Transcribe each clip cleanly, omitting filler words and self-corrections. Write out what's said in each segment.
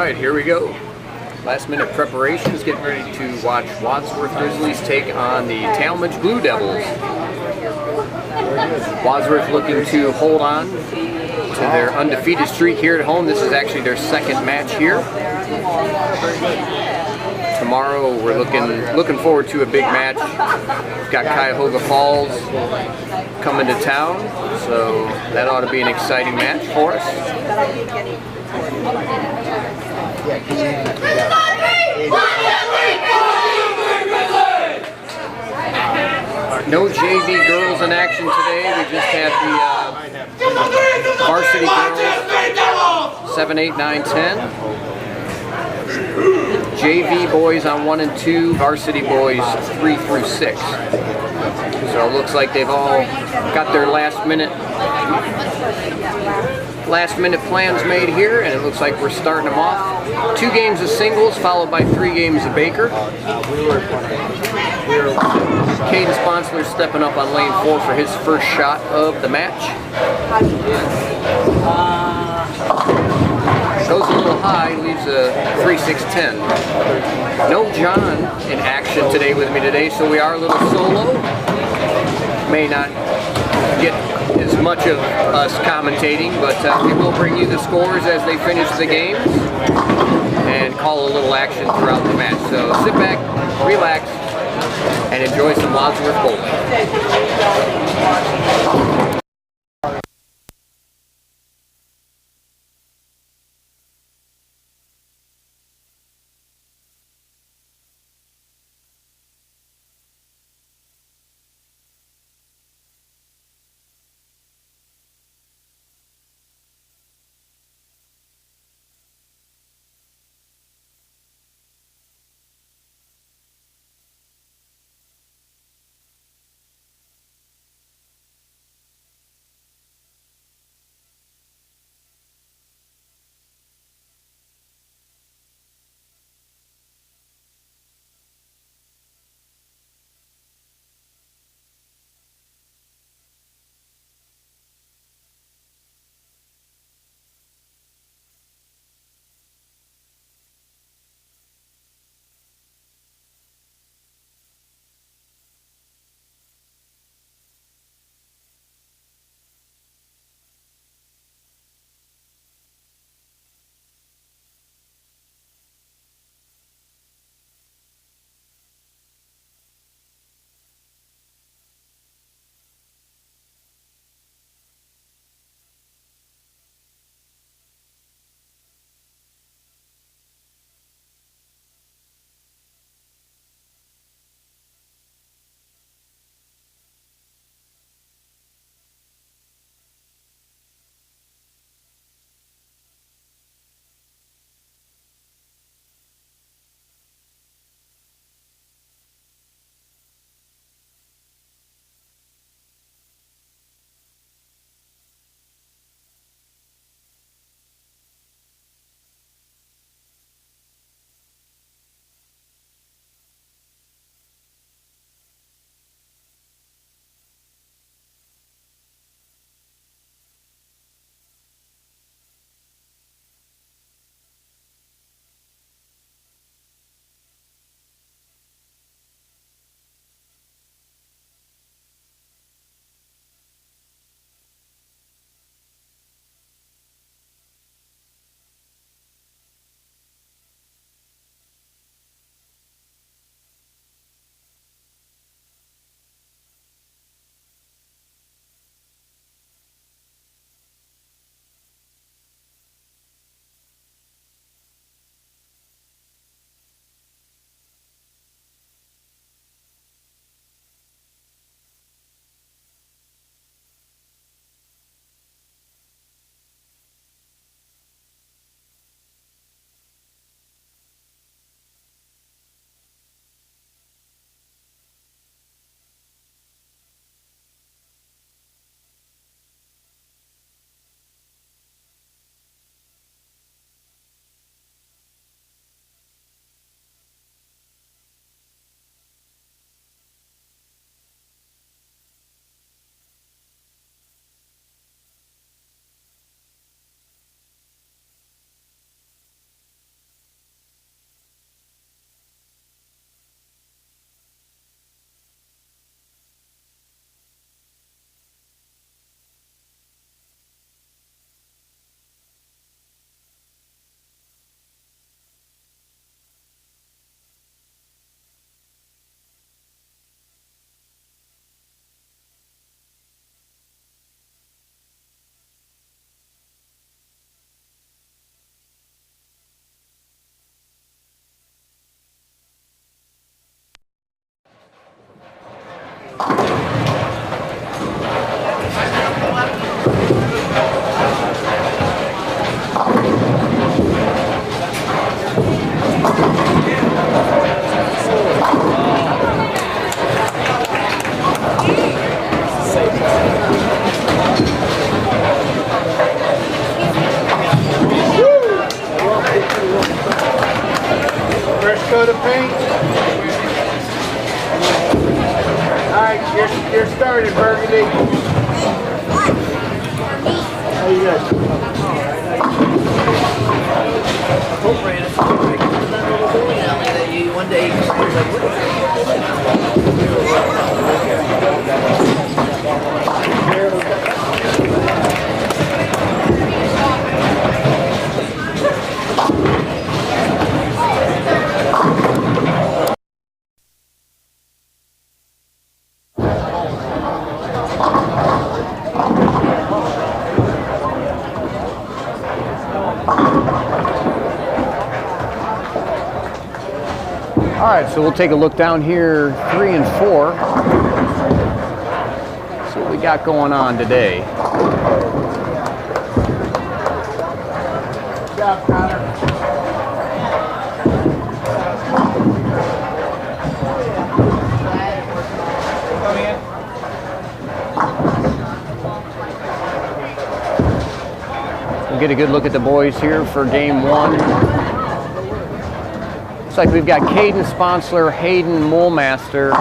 Alright, here we go. Last minute preparations, getting ready to watch Wadsworth Grizzlies take on the Tallmadge Blue Devils. Wadsworth looking to hold on to their undefeated streak here at home. This is actually their second match here. Tomorrow we're looking forward to a big match. We've got Cuyahoga Falls coming to town, so that ought to be an exciting match for us. No JV girls in action today. We just had the Varsity girls 7, 8, 9, 10. JV boys on 1 and 2, Varsity boys 3 through 6. So it looks like they've all got their last minute plans made here, and it looks like we're starting them off. 2 games of singles followed by 3 games of Baker. Caden Sponsler stepping up on lane 4 for his first shot of the match. Goes a little high, leaves a 3-6-10. No John in action today with me today, so we are a little solo. May not get as much of us commentating, but we will bring you the scores as they finish the games and call a little action throughout the match. So sit back, relax, and enjoy some Wadsworth bowling. How you guys? One day he was like, All right, so we'll take a look down here, 3 and 4. See what we got going on today. good job, Connor. Come in. We'll get a good look at the boys here for game 1. Looks like we've got Caden Sponsler, Hayden Mulmaster,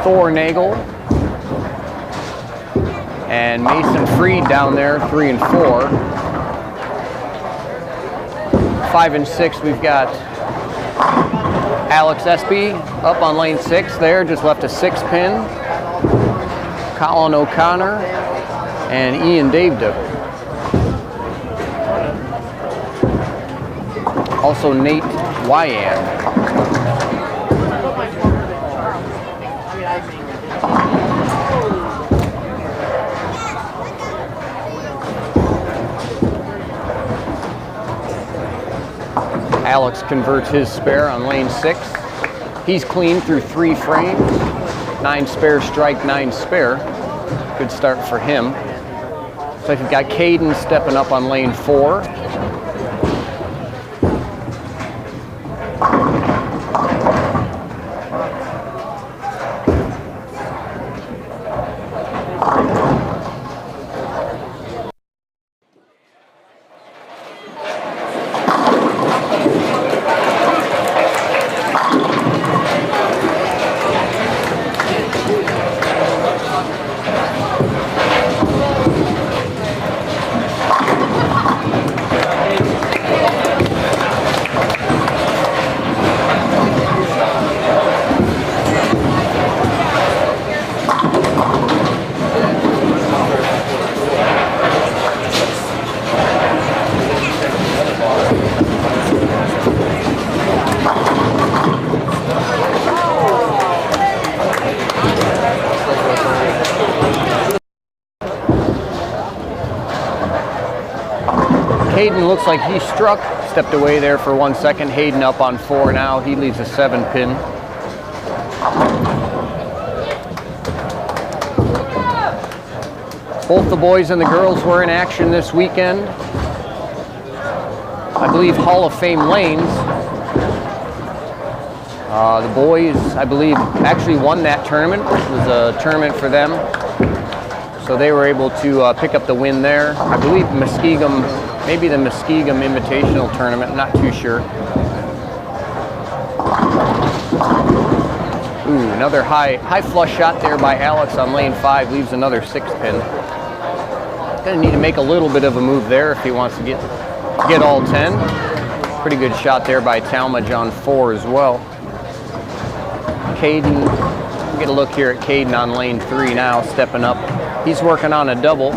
Thor Nagel, and Mason Freed down there, 3 and 4. 5 and 6, we've got Alex Espy up on lane 6 there, just left a 6-pin. Colin O'Connor and Ian Daveda. Also Nate Wyan. Alex converts his spare on lane 6. He's clean through 3 frames. 9 spare strike, 9 spare. Good start for him. So we've got Caden stepping up on lane 4. Hayden looks like he struck, stepped away there for 1 second. Hayden up on 4 now. He leaves a 7-pin. Both the boys and the girls were in action this weekend. I believe Hall of Fame lanes. The boys, I believe, actually won that tournament. It was a tournament for them. So they were able to pick up the win there. I believe Muskegum, maybe the Muskegum Invitational Tournament, I'm not too sure. Ooh, another high flush shot there by Alex on lane 5, leaves another 6-pin. Gonna need to make a little bit of a move there if he wants to get all 10. Pretty good shot there by Tallmadge on 4 as well. Caden, get a look here at Caden on lane 3 now, stepping up. He's working on a double.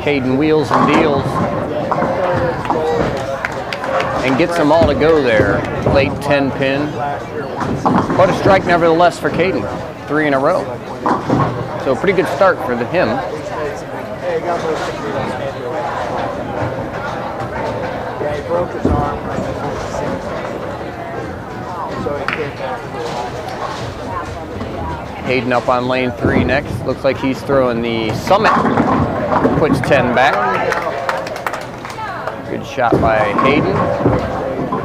Caden wheels and deals and gets them all to go there. Late 10-pin. But a strike nevertheless for Caden. 3 in a row. So a pretty good start for him. Yeah, he broke his arm. So he came back. Hayden up on lane 3 next. Looks like he's throwing the Summit. Puts 10 back. Good shot by Hayden.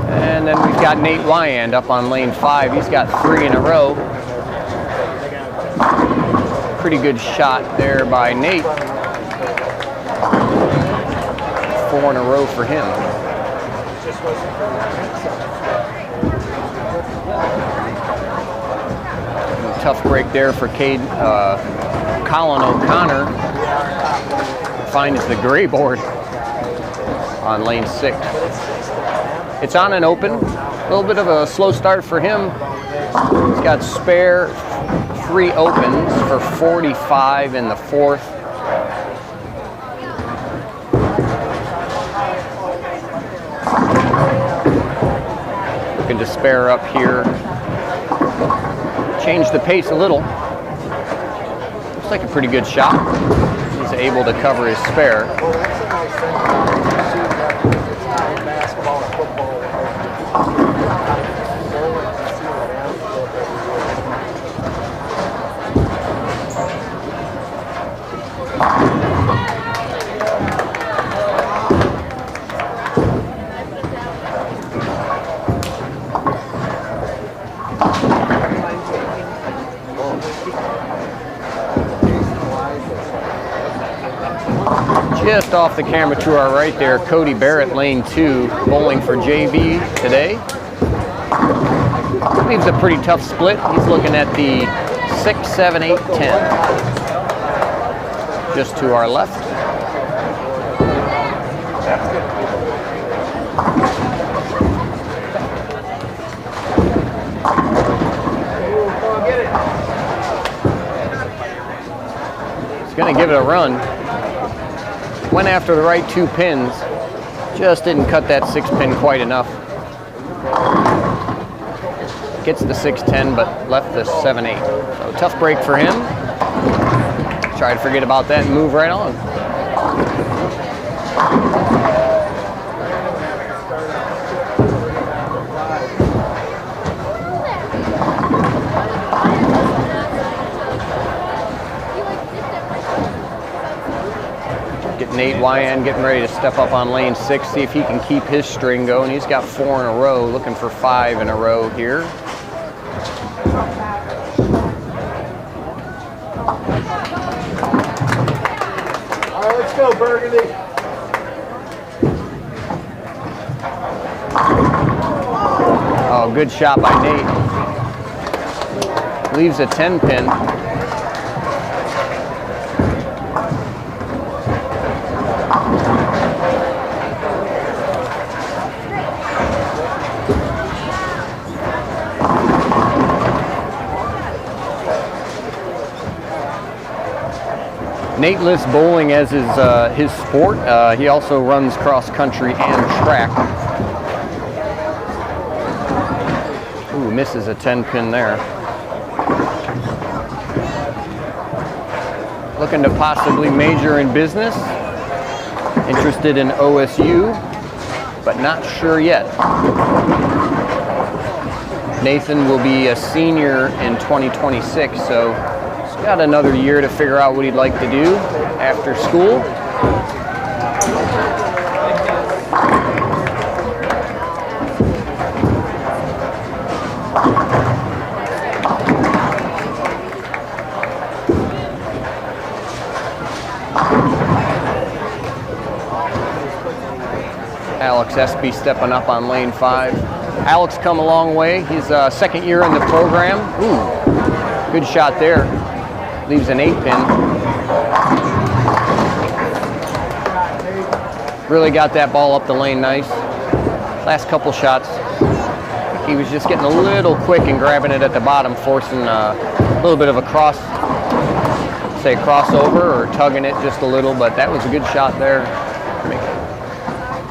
And then we've got Nate Wyand up on lane 5. He's got 3 in a row. Pretty good shot there by Nate. 4 4 in a row for him. Tough break there for Colin O'Connor. Finds the gray board on lane 6. It's on and open. A little bit of a slow start for him. He's got spare 3 opens for 45 in the 4th. Looking to spare up here. Change the pace a little. Looks like a pretty good shot. He's able to cover his spare. Just off the camera to our right there, Cody Barrett, lane 2, bowling for JV today. Leaves a pretty tough split. He's looking at the 6, 7, 8, 10. Just to our left. He's going to give it a run. Went after the right 2 pins, just didn't cut that 6 pin quite enough. Gets the 6-10, but left the 7-8. So tough break for him. Try to forget about that and move right on. Nate Wyan getting ready to step up on lane 6, see if he can keep his string going. He's got 4 in a row, looking for 5 in a row here. All right, let's go, Burgundy. Oh, good shot by Nate. Leaves a 10 pin. Nate lists bowling as his sport. He also runs cross country and track. Ooh, misses a 10 pin there. Looking to possibly major in business. Interested in OSU, but not sure yet. Nathan will be a senior in 2026, so he's got another year to figure out what he'd like to do after school. Alex Espy stepping up on lane 5. Alex come a long way. He's second year in the program. Ooh, good shot there. Leaves an 8 pin. Really got that ball up the lane nice. Last couple shots, he was just getting a little quick and grabbing it at the bottom, forcing a little bit of a crossover or tugging it just a little, but that was a good shot there.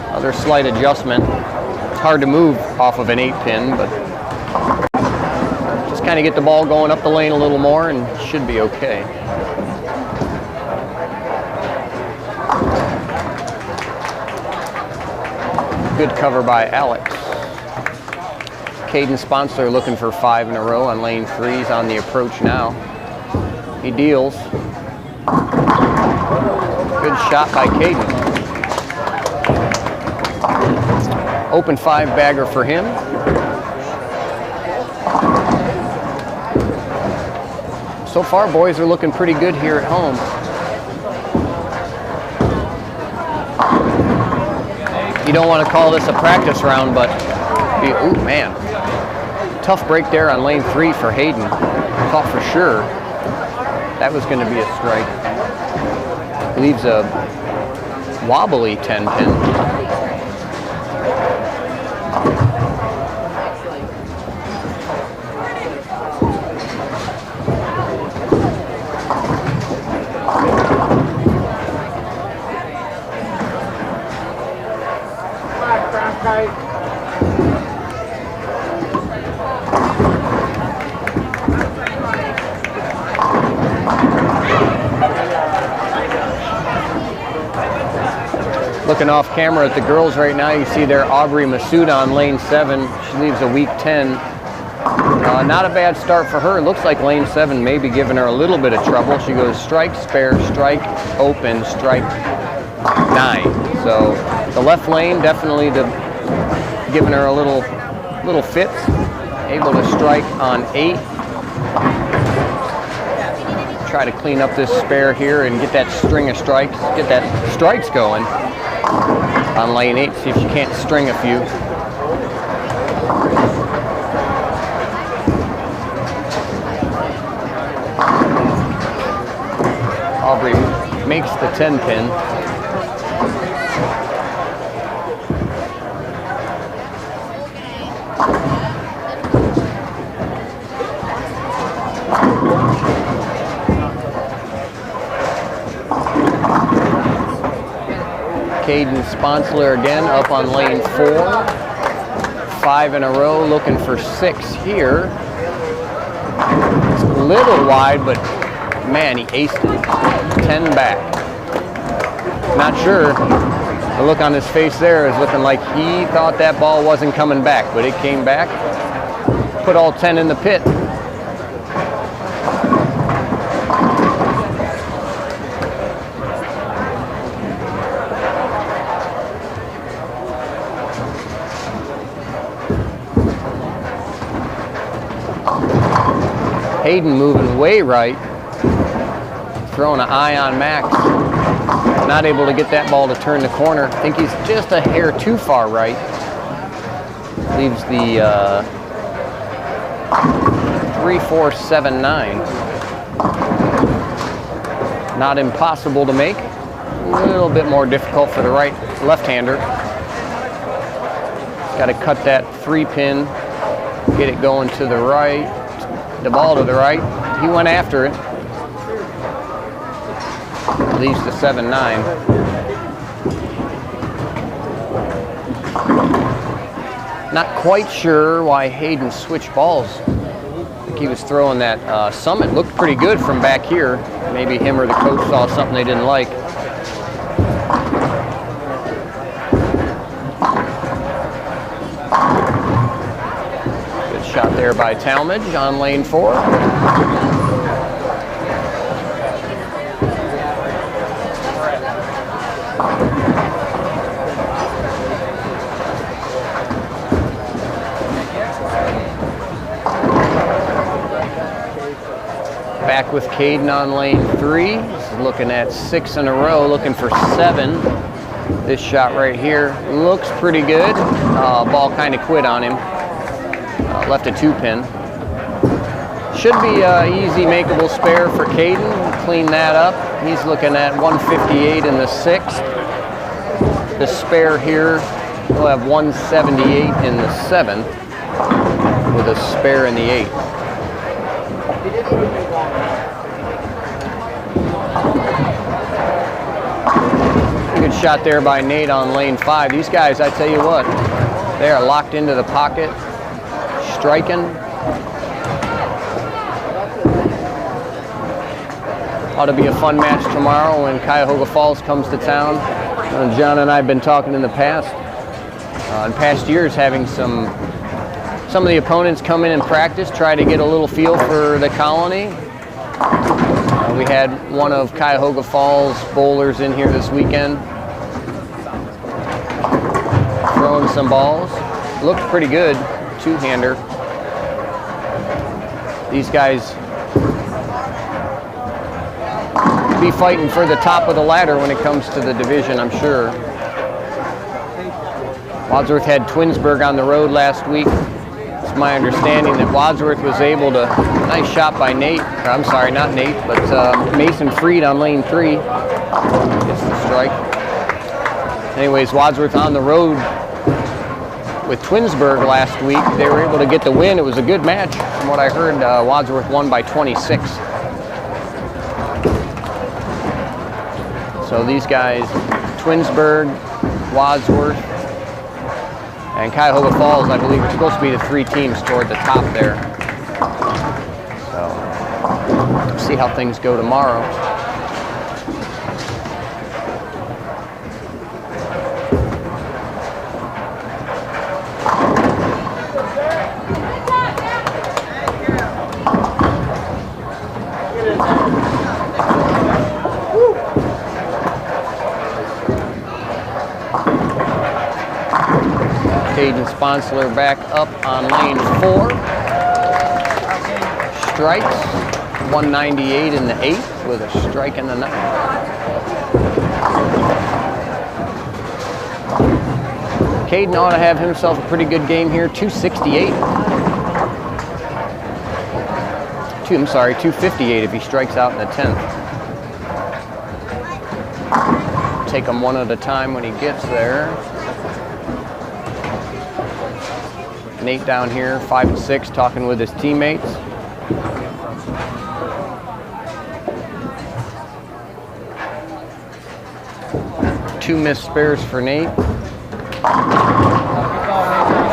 Another slight adjustment. It's hard to move off of an 8 pin, but just kind of get the ball going up the lane a little more and should be okay. Good cover by Alex. Caden Sponsler looking for 5 in a row on lane 3. He's on the approach now. He deals. Good shot by Caden. Open 5 bagger for him. So far, boys are looking pretty good here at home. You don't want to call this a practice round, but ooh, man. Tough break there on lane 3 for Hayden. Thought for sure that was going to be a strike. Leaves a wobbly 10 pin. Looking off camera at the girls right now, you see there Aubrey Massoud on lane 7. She leaves a weak 10. Not a bad start for her. Looks like lane 7 may be giving her a little bit of trouble. She goes strike, spare, strike, open, strike, 9. So the left lane definitely giving her a little fits. Able to strike on 8. Try to clean up this spare here and get that string of strikes, get that strikes going on lane 8. See if she can't string a few. Aubrey makes the 10 pin. Caden Sponsler again up on lane 4. 5 in a row, looking for 6 here. It's a little wide, but man, he aced it. 10 back. Not sure. The look on his face there is looking like he thought that ball wasn't coming back, but it came back. Put all 10 in the pit. Hayden moving way right, throwing an eye on Max. Not able to get that ball to turn the corner. I think he's just a hair too far right. Leaves the 3-4-7-9. Not impossible to make. A little bit more difficult for the left-hander. Got to cut that 3-pin, get it going to the right. The ball to the right. He went after it. Leaves the 7-9. Not quite sure why Hayden switched balls. I think he was throwing that Summit. Looked pretty good from back here. Maybe him or the coach saw something they didn't like. Shot there by Tallmadge on lane 4. Back with Caden on lane 3. He's looking at 6 in a row, looking for 7. This shot right here looks pretty good. Ball kind of quit on him. Left a 2-pin. Should be easy makeable spare for Caden. Clean that up. He's looking at 158 in the 6th. The spare here will have 178 in the 7th with a spare in the 8th. Good shot there by Nate on lane 5. These guys, I tell you what, they are locked into the pocket. Striking. Ought to be a fun match tomorrow when Cuyahoga Falls comes to town. John and I have been talking in the past, in past years, having some of the opponents come in and practice, try to get a little feel for the colony. We had one of Cuyahoga Falls bowlers in here this weekend, throwing some balls. Looked pretty good. 2-hander. These guys be fighting for the top of the ladder when it comes to the division, I'm sure. Wadsworth had Twinsburg on the road last week. It's my understanding that Wadsworth was able to, nice shot by Nate, or I'm sorry, not Nate, but Mason Freed on lane 3. Gets the strike. Anyways, Wadsworth on the road with Twinsburg last week. They were able to get the win. It was a good match. From what I heard, Wadsworth won by 26. So these guys, Twinsburg, Wadsworth, and Cuyahoga Falls, I believe, are supposed to be the 3 teams toward the top there. So, we'll see how things go tomorrow. Caden Sponsler back up on lane 4. Strikes, 198 in the 8th with a strike in the 9th. Caden ought to have himself a pretty good game here, 268. I'm sorry, 258 if he strikes out in the 10th. Take him one at a time when he gets there. Nate down here, 5 and 6, talking with his teammates. Two missed spares for Nate.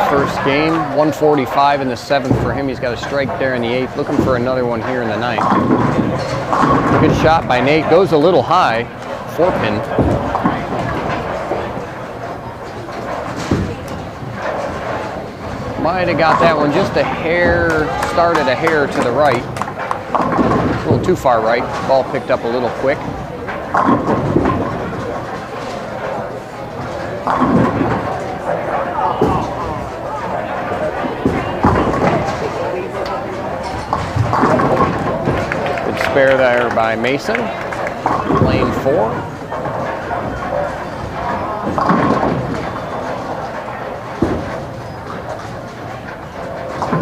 First game, 145 in the 7th for him. He's got a strike there in the 8th. Looking for another one here in the 9th. Good shot by Nate. Goes a little high. 4-pin. Might have got that one just a hair, started a hair to the right. A little too far right. Ball picked up a little quick. Good spare there by Mason. Lane 4.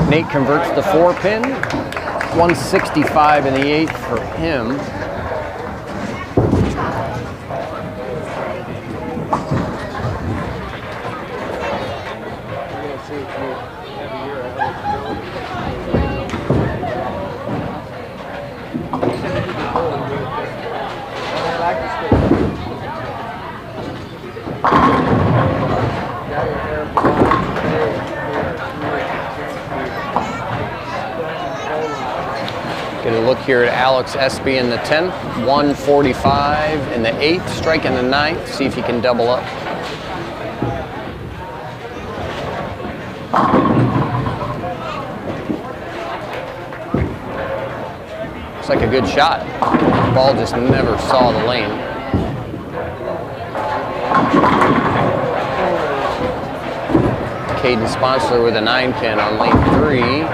Nate converts the 4-pin, 165 in the 8th for him. Get a look here at Alex Espy in the 10th, 145 in the 8th, strike in the 9th, see if he can double up. Looks like a good shot. The ball just never saw the lane. Caden Sponsler with a 9-pin on lane 3.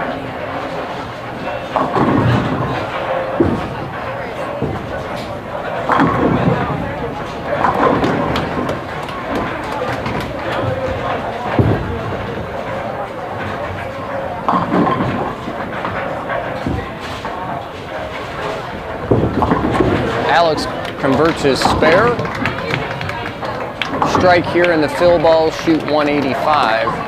Alex converts his spare. Strike here in the fill ball, shoot 185.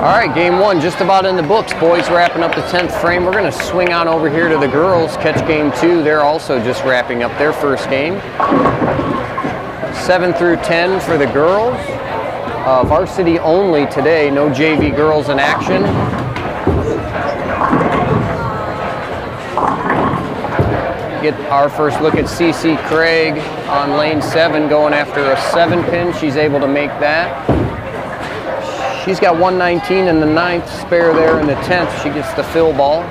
All right, game one just about in the books. Boys wrapping up the 10th frame. We're going to swing on over here to the girls, catch game two. They're also just wrapping up their first game. 7 through 10 for the girls. Varsity only today, no JV girls in action. Get our first look at CC Craig on lane 7 going after a 7-pin. She's able to make that. She's got 119 in the 9th, spare there in the 10th. She gets the fill ball.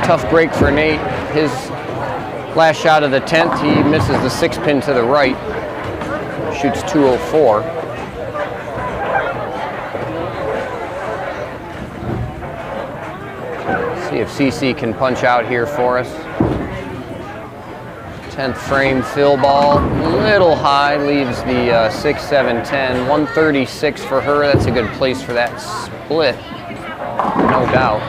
Tough break for Nate. His last shot of the 10th, he misses the 6-pin to the right. Shoots 204. See if CC can punch out here for us. 10th frame fill ball, little high, leaves the 6, 7, 10. 136 for her. That's a good place for that split, no doubt.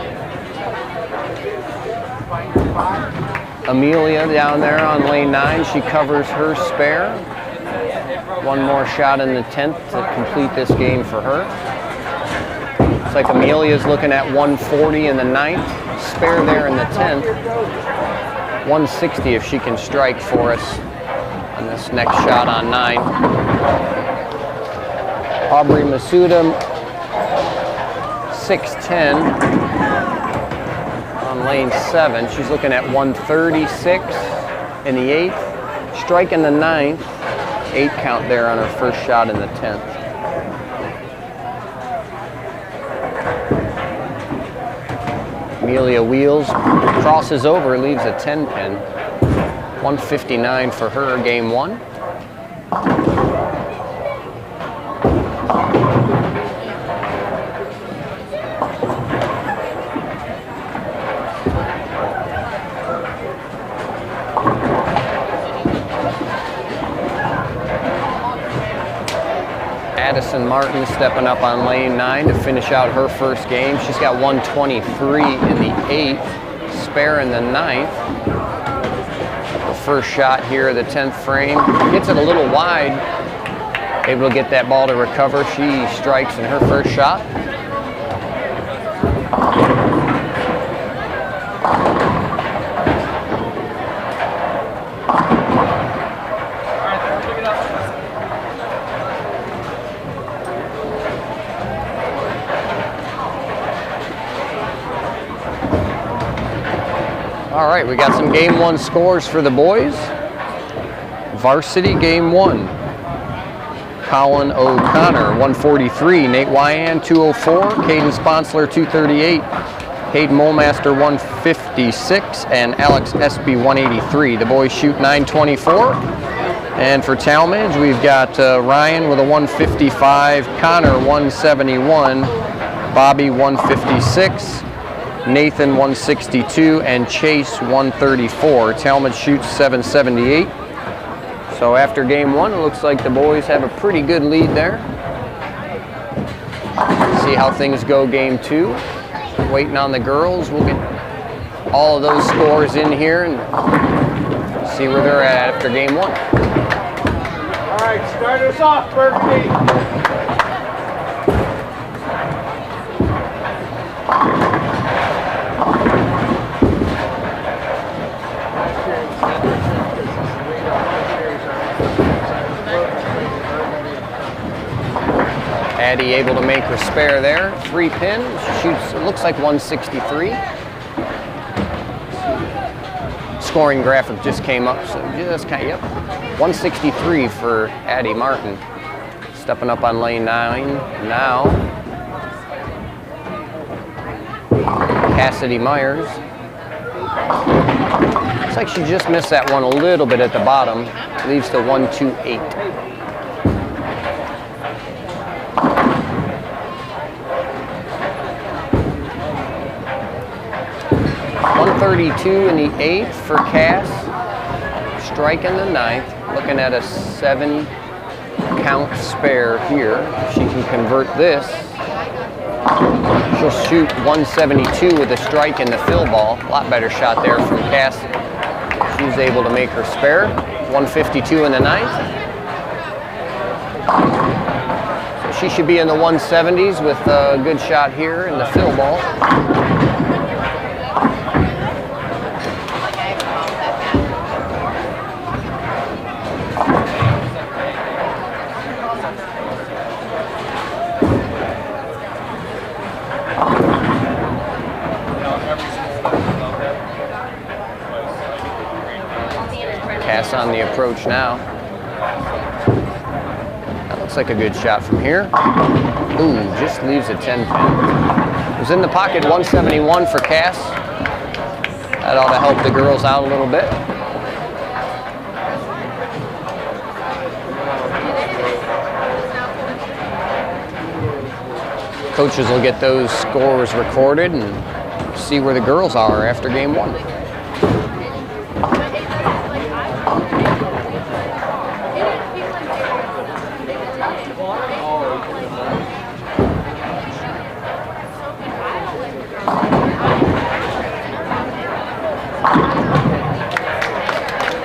Amelia down there on lane 9. She covers her spare. One more shot in the 10th to complete this game for her. Looks like Amelia's looking at 140 in the 9th. Spare there in the 10th. 160 if she can strike for us on this next shot on 9. Aubrey Masuda, 610 on lane 7. She's looking at 136 in the 8th. Strike in the 9th. 8 count there on her first shot in the 10th. Amelia wheels, crosses over, leaves a 10-pin. 159 for her, game 1. Addison Martin stepping up on lane 9 to finish out her first game. She's got 123 in the 8th, spare in the 9th. The first shot here, the 10th frame. Gets it a little wide. Able to get that ball to recover. She strikes in her first shot. All right, we got some game 1 scores for the boys. Varsity game 1. Colin O'Connor, 143. Nate Wyan, 204. Caden Sponsler, 238. Hayden Molmaster, 156. And Alex Espy, 183. The boys shoot 924. And for Tallmadge, we've got Ryan with a 155. Connor, 171. Bobby, 156. Nathan 162 and Chase 134. Tallmadge shoots 778. So after game 1, it looks like the boys have a pretty good lead there. See how things go game 2. Waiting on the girls. We'll get all of those scores in here and see where they're at after game 1. All right, start us off, Burgundy. Addie able to make her spare there. 3-pin. She shoots, it looks like 163. Scoring graphic just came up, so just kind of, yep. 163 for Addie Martin. Stepping up on lane 9 now. Cassidy Myers. Looks like she just missed that one a little bit at the bottom. Leaves to 128. 132 in the 8th for Cass. Strike in the 9th. Looking at a 7-count spare here. If she can convert this, she'll shoot 172 with a strike in the fill ball. A lot better shot there from Cass. She's able to make her spare. 152 in the 9th. So she should be in the 170s with a good shot here in the fill ball. Cass on the approach now. That looks like a good shot from here. Ooh, just leaves a 10 pin. It was in the pocket, 171 for Cass. That ought to help the girls out a little bit. Coaches will get those scores recorded and see where the girls are after game one.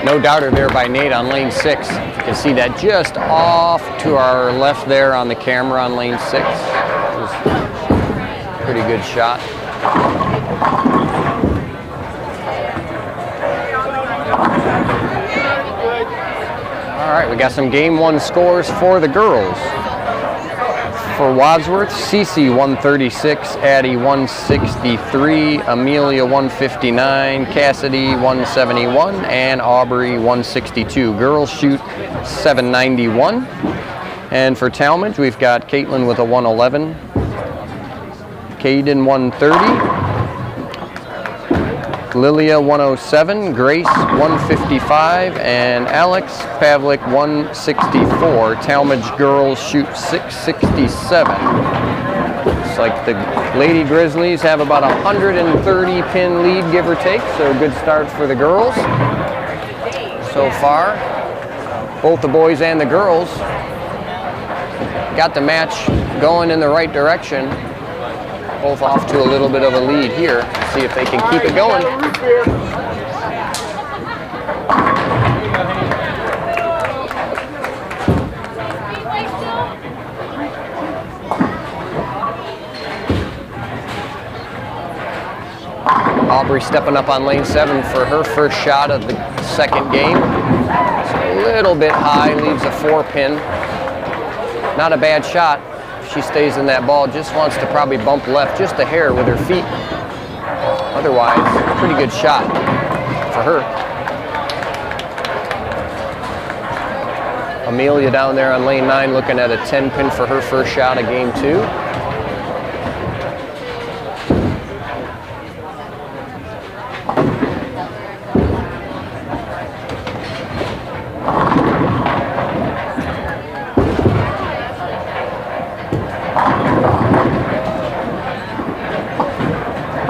No doubter there by Nate on lane 6. You can see that just off to our left there on the camera on lane 6. It was a pretty good shot. All right, we got some game one scores for the girls. For Wadsworth, Cece 136, Addie 163, Amelia 159, Cassidy 171, and Aubrey 162. Girls shoot 791. And for Tallmadge, we've got Caitlin with a 111, Caden 130, Lilia 107, Grace 155, and Alex Pavlik 164. Tallmadge girls shoot 667. Looks like the Lady Grizzlies have about a 130 pin lead, give or take, so a good start for the girls so far. Both the boys and the girls got the match going in the right direction. Both off to a little bit of a lead here. See if they can keep it going. Aubrey stepping up on lane 7 for her first shot of the second game. It's a little bit high, leaves a 4 pin. Not a bad shot. She stays in that ball, just wants to probably bump left just a hair with her feet. Otherwise, pretty good shot for her. Amelia down there on lane 9 looking at a 10 pin for her first shot of game 2.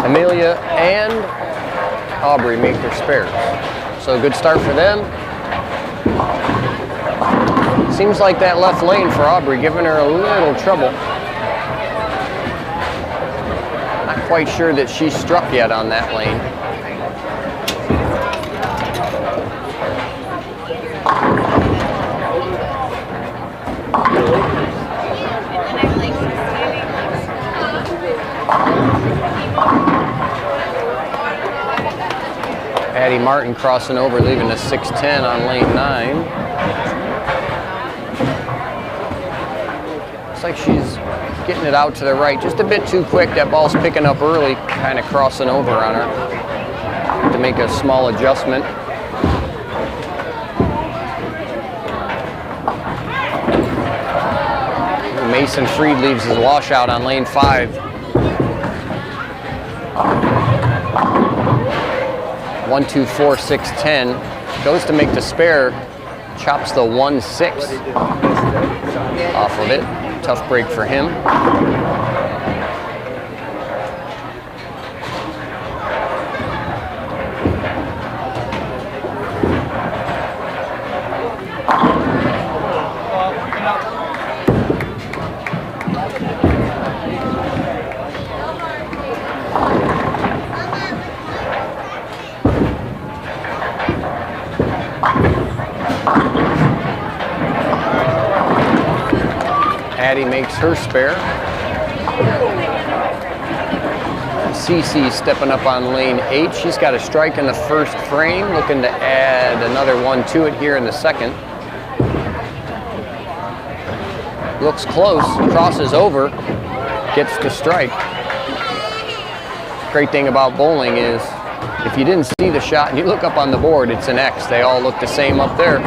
Amelia and Aubrey make their spares. So a good start for them. Seems like that left lane for Aubrey giving her a little trouble. Not quite sure that she struck yet on that lane. Addie Martin crossing over, leaving a 610 on lane 9. Looks like she's getting it out to the right just a bit too quick. That ball's picking up early, kind of crossing over on her. Have to make a small adjustment. Mason Freed leaves his washout on lane 5. 1-2-4, 6-10. Goes to make the spare. Chops the 1-6 off of it. Tough break for him. Addie makes her spare. Cece stepping up on lane 8. She's got a strike in the first frame, looking to add another one to it here in the second. Looks close, crosses over, gets the strike. Great thing about bowling is if you didn't see the shot and you look up on the board, it's an X. They all look the same up there.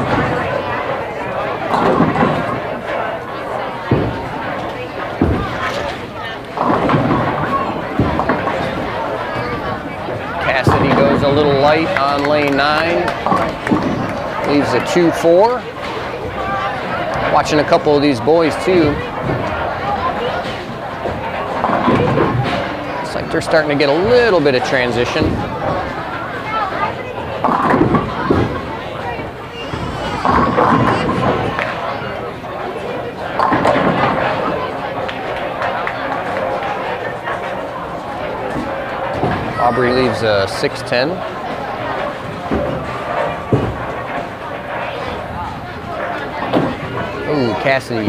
Cassidy goes a little light on lane 9. Leaves a 2-4. Watching a couple of these boys too. Looks like they're starting to get a little bit of transition. Aubrey leaves a 6-10. Ooh, Cassidy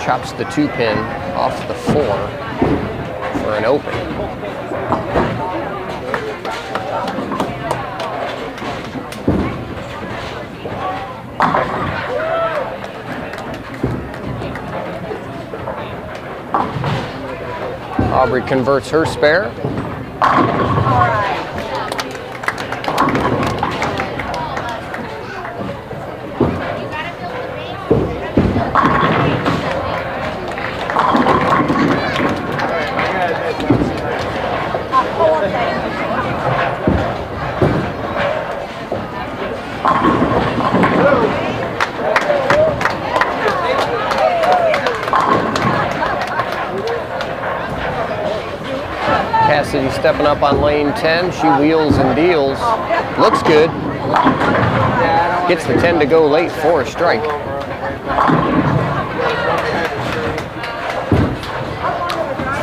chops the 2-pin off the 4 for an open. Aubrey converts her spare. Cassidy stepping up on lane 10. She wheels and deals. Looks good. Gets the 10 to go late for a strike.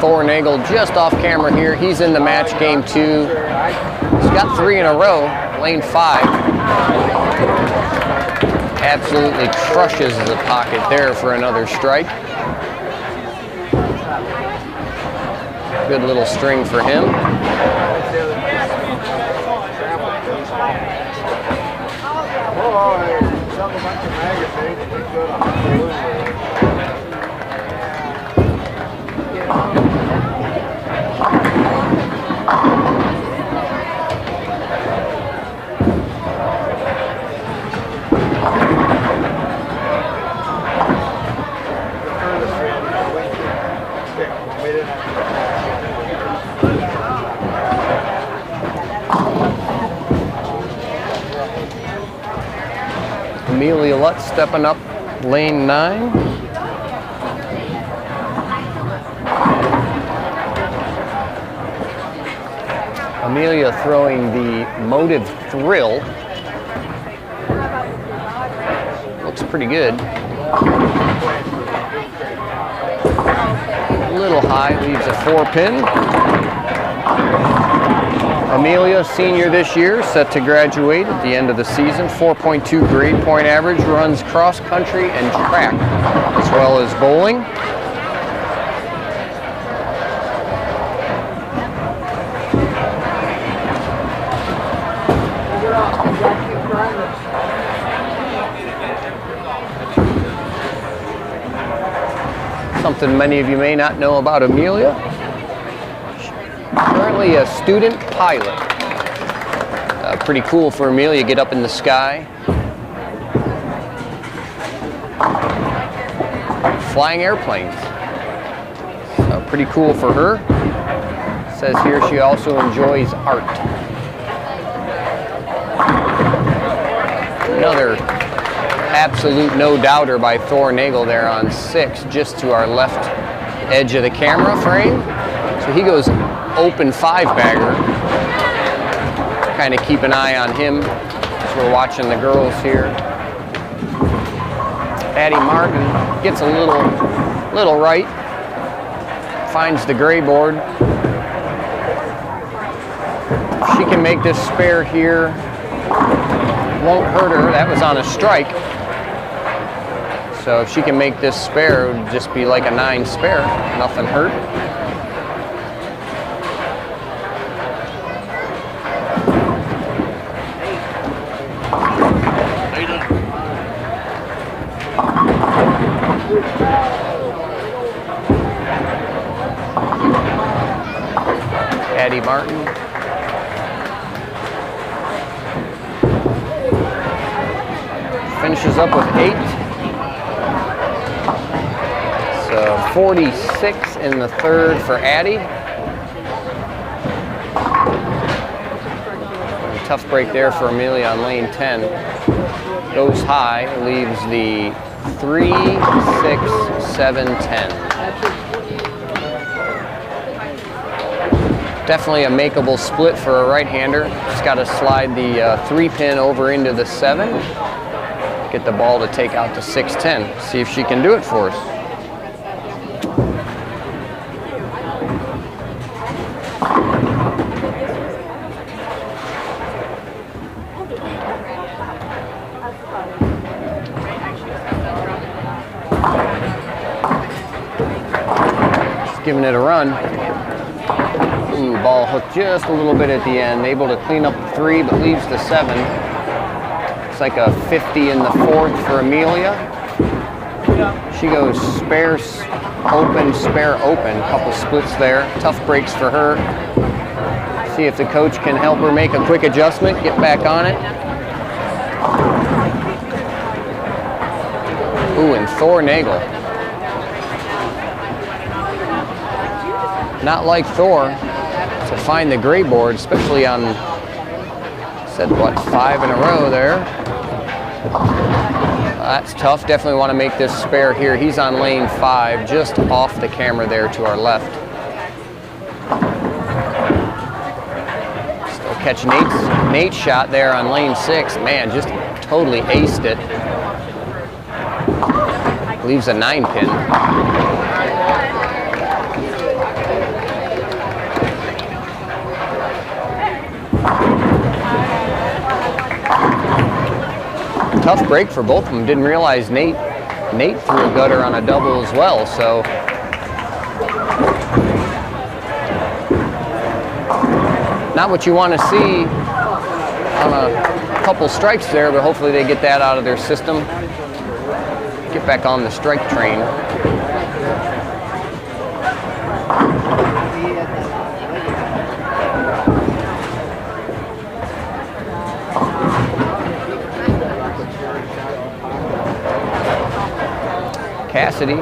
Thornagel just off camera here. He's in the match game 2. He's got 3 in a row. Lane 5. Absolutely crushes the pocket there for another strike. Good little string for him. Amelia Lutz stepping up lane 9. Amelia throwing the Motive Thrill. Looks pretty good. A little high, leaves a 4-pin. Amelia, senior this year, set to graduate at the end of the season. 4.2 grade point average, runs cross country and track, as well as bowling. Something many of you may not know about Amelia. Currently a student pilot. Pretty cool for Amelia, get up in the sky. Flying airplanes. Pretty cool for her. Says here she also enjoys art. Another absolute no-doubter by Thornagel there on 6, just to our left edge of the camera frame. So he goes open 5-bagger. Kind of keep an eye on him as we're watching the girls here. Addie Martin gets a little right, finds the gray board. She can make this spare here. Won't hurt her. That was on a strike. So if she can make this spare, it would just be like a 9 spare. Nothing hurt. Addie Martin. Finishes up with 8. So 46 in the third for Addie. Tough break there for Amelia on lane 10. Goes high, leaves the 3, 6, 7, 10. Definitely a makeable split for a right-hander. Just got to slide the 3-pin over into the 7. Get the ball to take out to 6-10. See if she can do it for us. Just giving it a run. Ooh, ball hooked just a little bit at the end. Able to clean up the 3, but leaves the 7. It's like a 50 in the 4th for Amelia. She goes spare, open, spare, open. Couple splits there. Tough breaks for her. See if the coach can help her make a quick adjustment, get back on it. Ooh, and Thor Nagel. Not like Thor to find the gray board, especially on, said what, 5 in a row there. That's tough. Definitely want to make this spare here. He's on lane 5, just off the camera there to our left. Still catch Nate's shot there on lane 6. Man, just totally aced it. Leaves a 9-pin. Tough break for both of them. Didn't realize Nate threw a gutter on a double as well, so. Not what you want to see on a couple strikes there, but hopefully they get that out of their system. Get back on the strike train. Cassidy,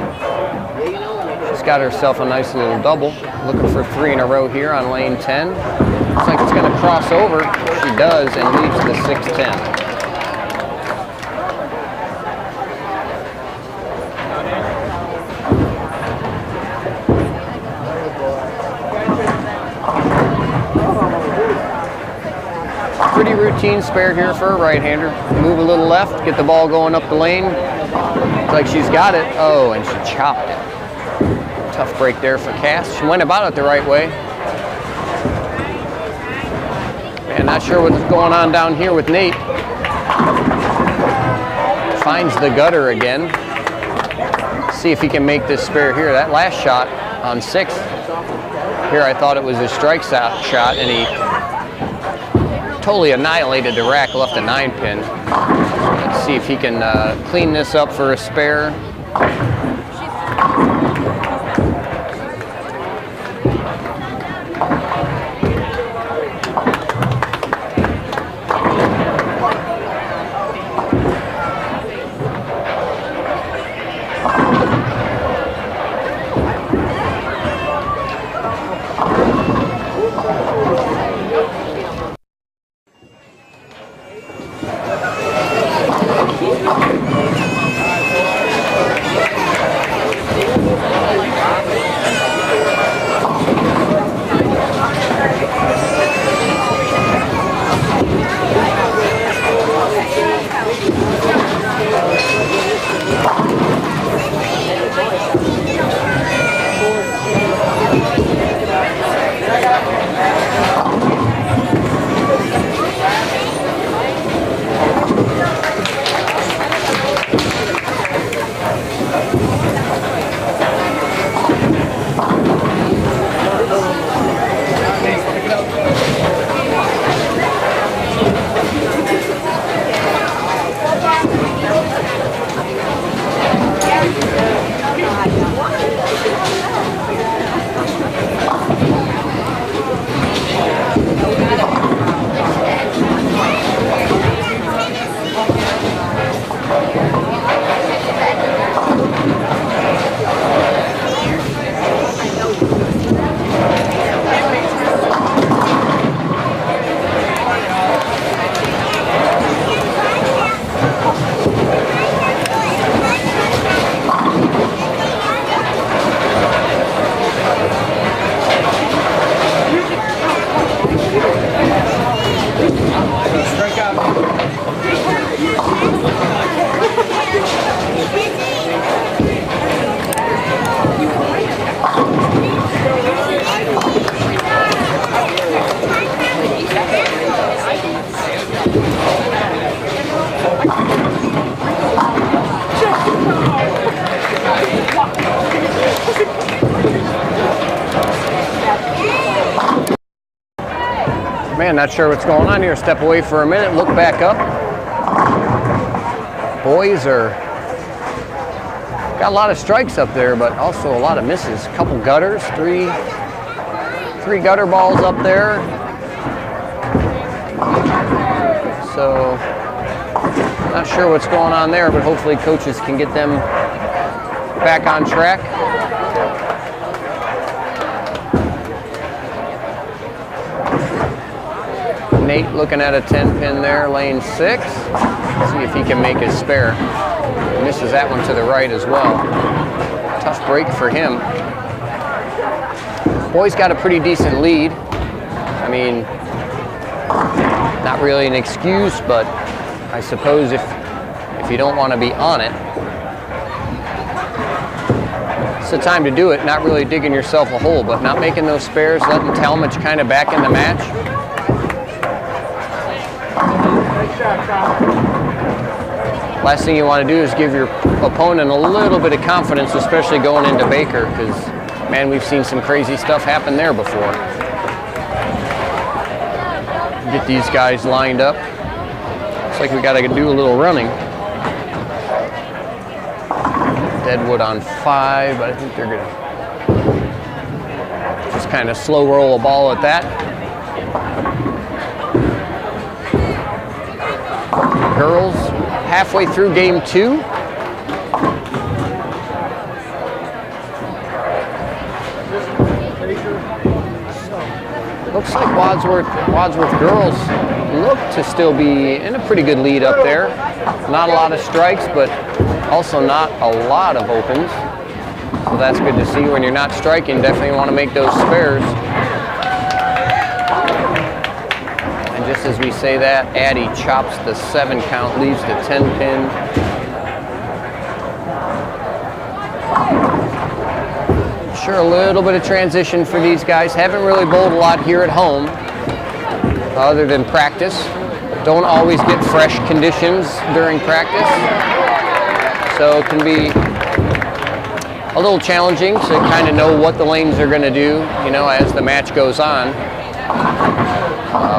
she's got herself a nice little double. Looking for 3 in a row here on lane 10. Looks like it's going to cross over. She does, and leaves the 6-10. Pretty routine spare here for a right-hander. Move a little left, get the ball going up the lane. Looks like she's got it. Oh, and she chopped it. Tough break there for Cass. She went about it the right way. Man, not sure what's going on down here with Nate. Finds the gutter again. See if he can make this spare here. That last shot on 6. Here I thought it was a strike shot, and he totally annihilated the rack, left a 9-pin. Let's see if he can clean this up for a spare. Man, not sure what's going on here. Step away for a minute, look back up. Boys are got a lot of strikes up there, but also a lot of misses. A couple gutters, three gutter balls up there. So, not sure what's going on there, but hopefully coaches can get them back on track. Nate looking at a 10 pin there, lane 6. See if he can make his spare. Misses that one to the right as well. Tough break for him. Boys got a pretty decent lead. I mean, not really an excuse, but I suppose if you don't want to be on it, it's the time to do it. Not really digging yourself a hole, but not making those spares, letting Tallmadge kind of back in the match. Last thing you want to do is give your opponent a little bit of confidence, especially going into Baker, because, man, we've seen some crazy stuff happen there before. Get these guys lined up. Looks like we got to do a little running. Deadwood on 5, but I think they're going to just kind of slow roll a ball at that. Girls halfway through game 2. Looks like Wadsworth girls look to still be in a pretty good lead up there. Not a lot of strikes, but also not a lot of opens. So that's good to see. When you're not striking, definitely want to make those spares. And just as we say that, Addie chops the 7 count, leaves the 10 pin. Sure, a little bit of transition for these guys. Haven't really bowled a lot here at home, other than practice. Don't always get fresh conditions during practice, so it can be a little challenging to kind of know what the lanes are going to do, you know, as the match goes on.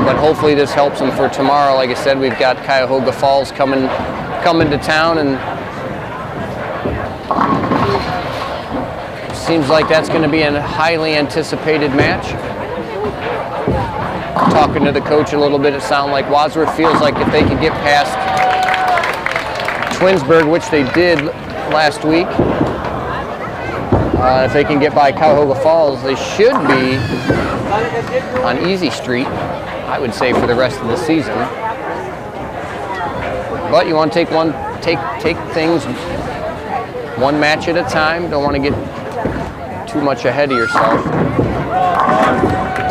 But hopefully this helps them for tomorrow. Like I said, we've got Cuyahoga Falls coming to town, and seems like that's going to be a highly anticipated match. Talking to the coach a little bit, it sounds like Wadsworth feels like if they could get past Twinsburg, which they did last week, if they can get by Cuyahoga Falls, they should be on easy street, I would say, for the rest of the season. But you want to take things one match at a time. Don't want to get too much ahead of yourself.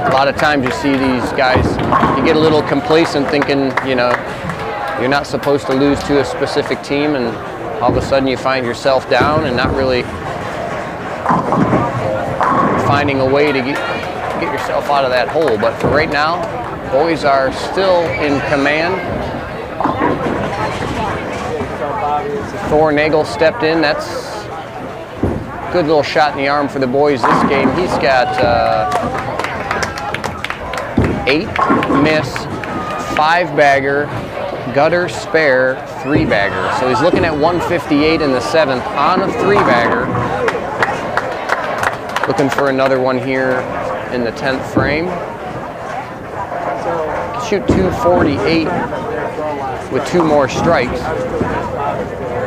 A lot of times you see these guys, you get a little complacent thinking, you know, you're not supposed to lose to a specific team, and all of a sudden you find yourself down and not really finding a way to get yourself out of that hole. But for right now, boys are still in command. Thor Nagel stepped in. That's a good little shot in the arm for the boys this game. He's got 8 miss, 5-bagger, gutter, spare, 3-bagger. So he's looking at 158 in the 7th on a 3-bagger. Looking for another one here in the 10th frame. Shoot 248 with 2 more strikes.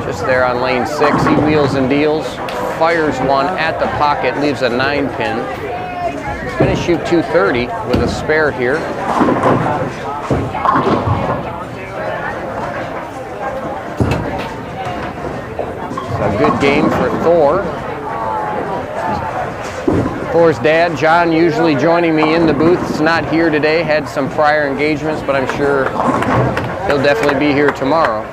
Just there on lane 6, he wheels and deals, fires one at the pocket, leaves a 9 pin. He's going to shoot 230 with a spare here. A good game for Thor. Thor's dad, John, usually joining me in the booth. Is not here today, had some prior engagements, but I'm sure he'll definitely be here tomorrow.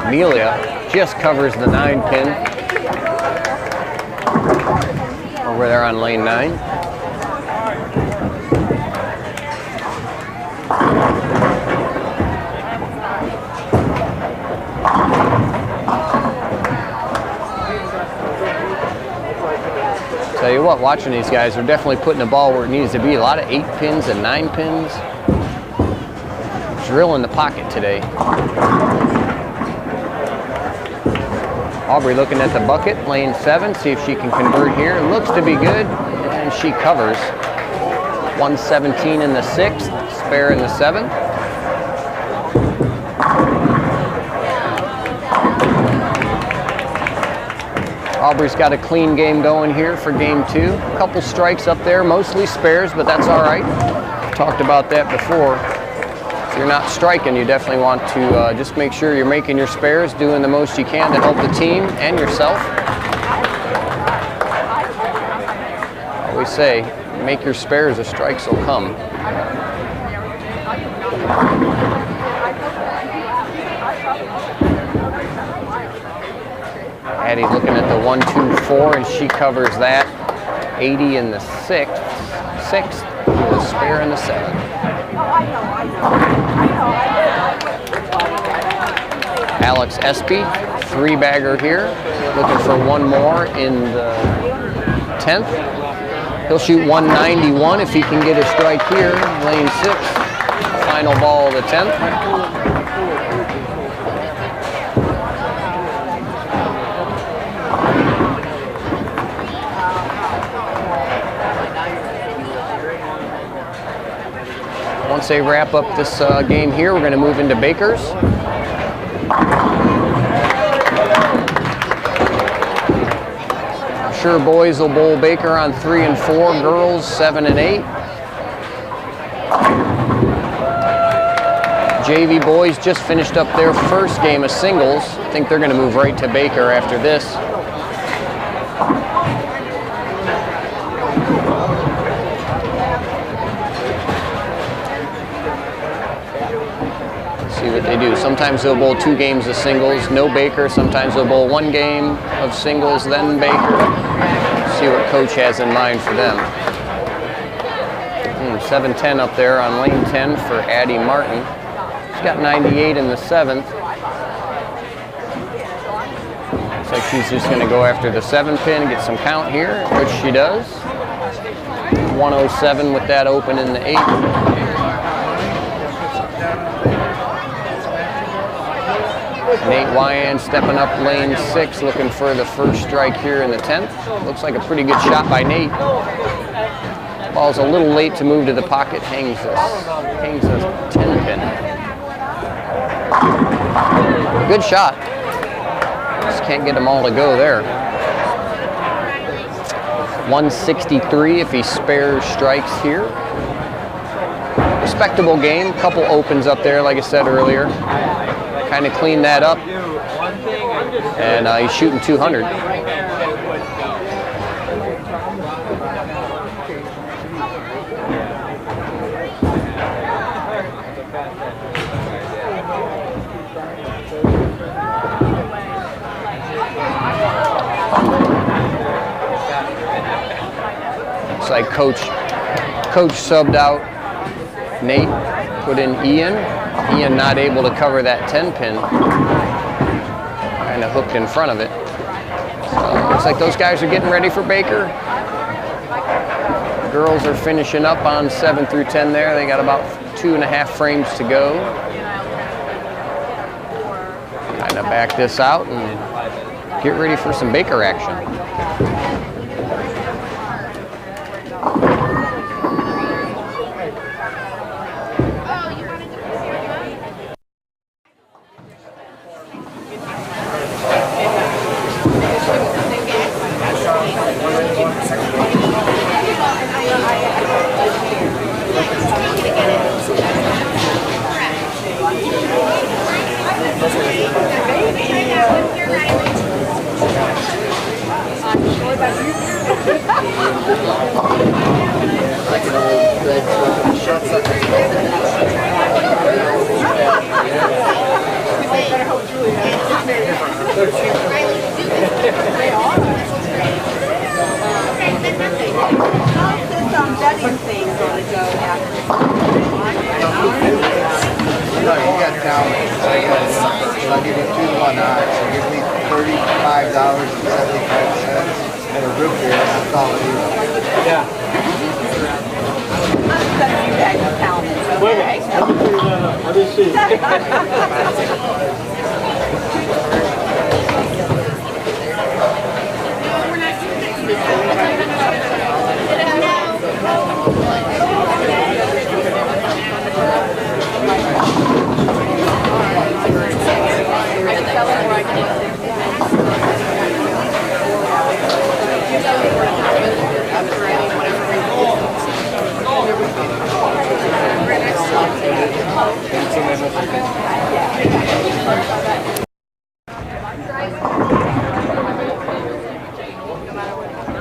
Amelia just covers the 9 pin over there on lane 9. So what, watching these guys, they're definitely putting the ball where it needs to be. A lot of 8 pins and 9 pins. Drill in the pocket today. Aubrey looking at the bucket, lane 7, see if she can convert here. Looks to be good, and she covers. 117 in the 6th, spare in the 7th. Aubrey's got a clean game going here for game 2. A couple strikes up there, mostly spares, but that's all right. Talked about that before. If you're not striking, you definitely want to just make sure you're making your spares, doing the most you can to help the team and yourself. I always say, make your spares, the strikes will come. Addie looking at the 1-2-4, and she covers that. 80 in the 6th, with a spare in the 7th. Alex Espy, 3-bagger here, looking for one more in the 10th. He'll shoot 191 if he can get a strike here, lane 6. Final ball of the 10th. Once they wrap up this game here, we're going to move into Baker's. I'm sure boys will bowl Baker on 3 and 4, girls 7 and 8. JV boys just finished up their first game of singles. I think they're going to move right to Baker after this. See what they do. Sometimes they'll bowl 2 games of singles, no Baker. Sometimes they'll bowl 1 game of singles, then Baker. See what coach has in mind for them. 7-10 up there on lane 10 for Addie Martin. She's got 98 in the 7th. Looks like she's just going to go after the 7 pin, get some count here, which she does. 107 with that open in the 8th. Nate Wyan stepping up lane 6, looking for the first strike here in the 10th. Looks like a pretty good shot by Nate. Ball's a little late to move to the pocket, hangs a 10 pin. Good shot. Just can't get them all to go there. 163 if he spares strikes here. Respectable game, couple opens up there like I said earlier. Kind of cleaned that up, and he's shooting 200. Looks like coach subbed out Nate, put in Ian. Ian not able to cover that 10 pin. Kind of hooked in front of it. So looks like those guys are getting ready for Baker. The girls are finishing up on 7 through 10 there. They got about 2.5 frames to go. Kind of back this out and get ready for some Baker action. I'll give you 2-1 odds. So give me $35.75 and a root beer, and I'll call it even. Yeah. Wait a minute. Let me figure that out. Let me see.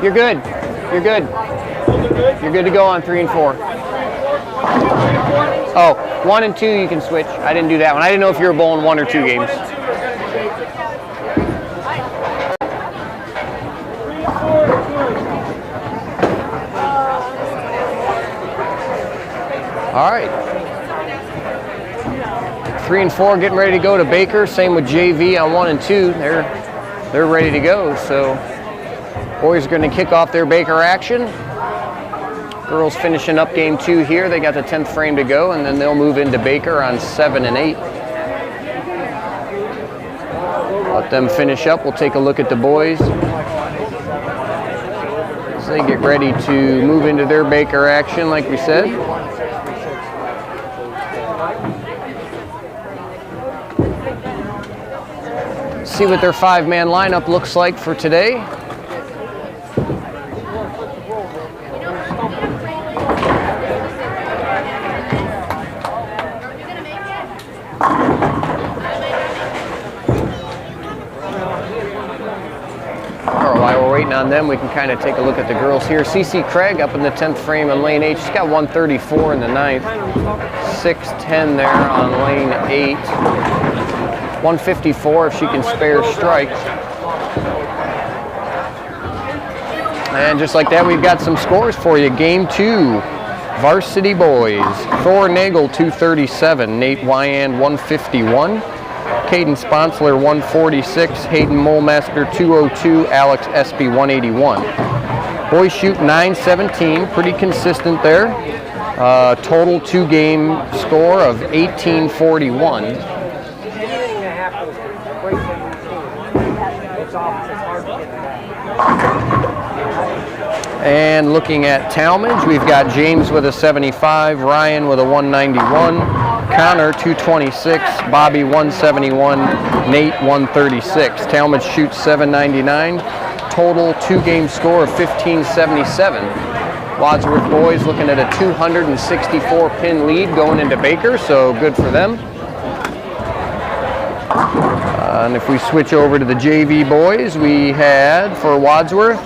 You're good. You're good. You're good to go on 3 and 4. Oh, 1 and 2 you can switch. I didn't do that one. I didn't know if you were bowling 1 or 2 games. All right. 3 and 4 getting ready to go to Baker. Same with JV on 1 and 2. They're ready to go. So boys are going to kick off their Baker action. Girls finishing up game 2 here. They got the 10th frame to go, and then they'll move into Baker on 7 and 8. Let them finish up. We'll take a look at the boys as they get ready to move into their Baker action, like we said. See what their 5-man lineup looks like for today. While we're waiting on them, we can kind of take a look at the girls here. Cece Craig up in the 10th frame on lane 8. She's got 134 in the 9th. 610 there on lane 8. 154 if she can spare strikes. And just like that, we've got some scores for you. Game 2, Varsity Boys. Thor Nagel 237, Nate Wyan 151. Caden Sponsler 146, Hayden Molemaster 202, Alex Espy 181. Boys shoot 917, pretty consistent there. Total 2-game score of 1841. And looking at Tallmadge, we've got James with a 75, Ryan with a 191, Connor 226, Bobby 171, Nate 136. Tallmadge shoots 799, total 2-game score of 1577. Wadsworth boys looking at a 264 pin lead going into Baker, so good for them. And if we switch over to the JV boys, we had for Wadsworth,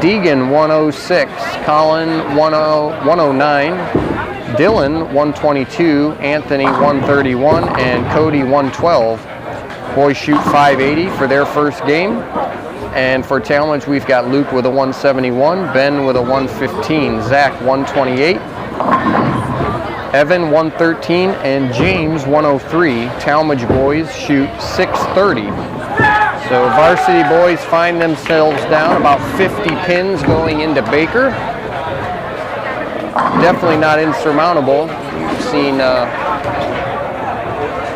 Deegan 106, Colin 109, Dylan 122, Anthony 131, and Cody 112. Boys shoot 580 for their first game. And for Tallmadge, we've got Luke with a 171, Ben with a 115, Zach 128, Evan 113, and James 103. Tallmadge boys shoot 630. So Varsity boys find themselves down about 50 pins going into Baker. Definitely not insurmountable. You've seen,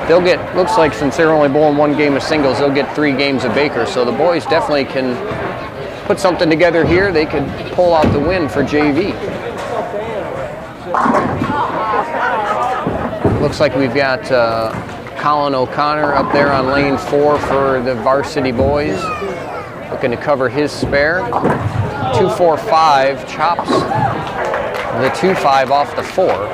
they'll get, looks like since they're only bowling 1 game of singles, they'll get 3 games of Baker. So the boys definitely can put something together here. They could pull out the win for JV. Looks like we've got Colin O'Connor up there on lane 4 for the Varsity boys, looking to cover his spare. 245 chops the 2-5 off the 4.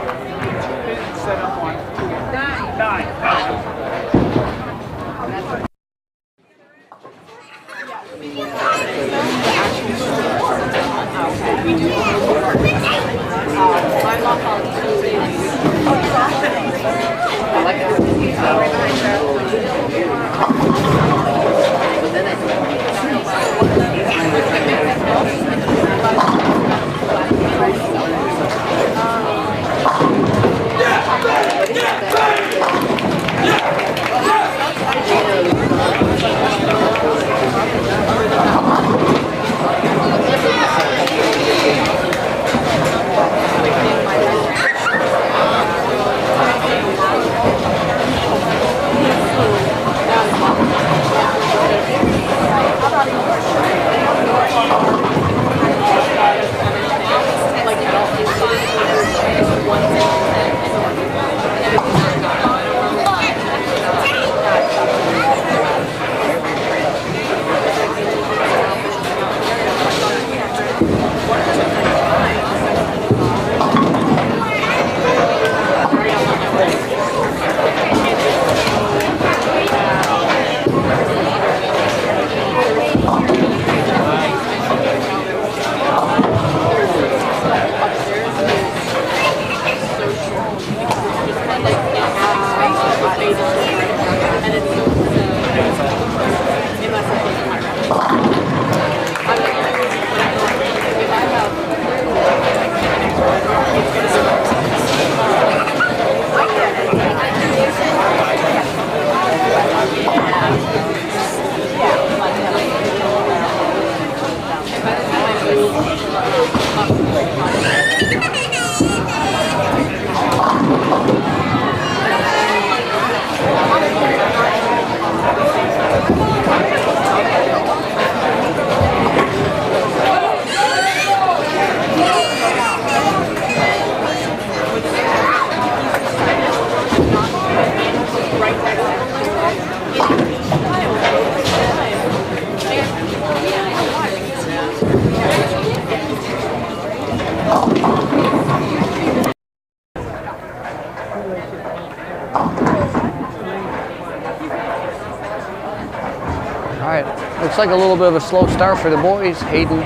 Looks like a little bit of a slow start for the boys. Hayden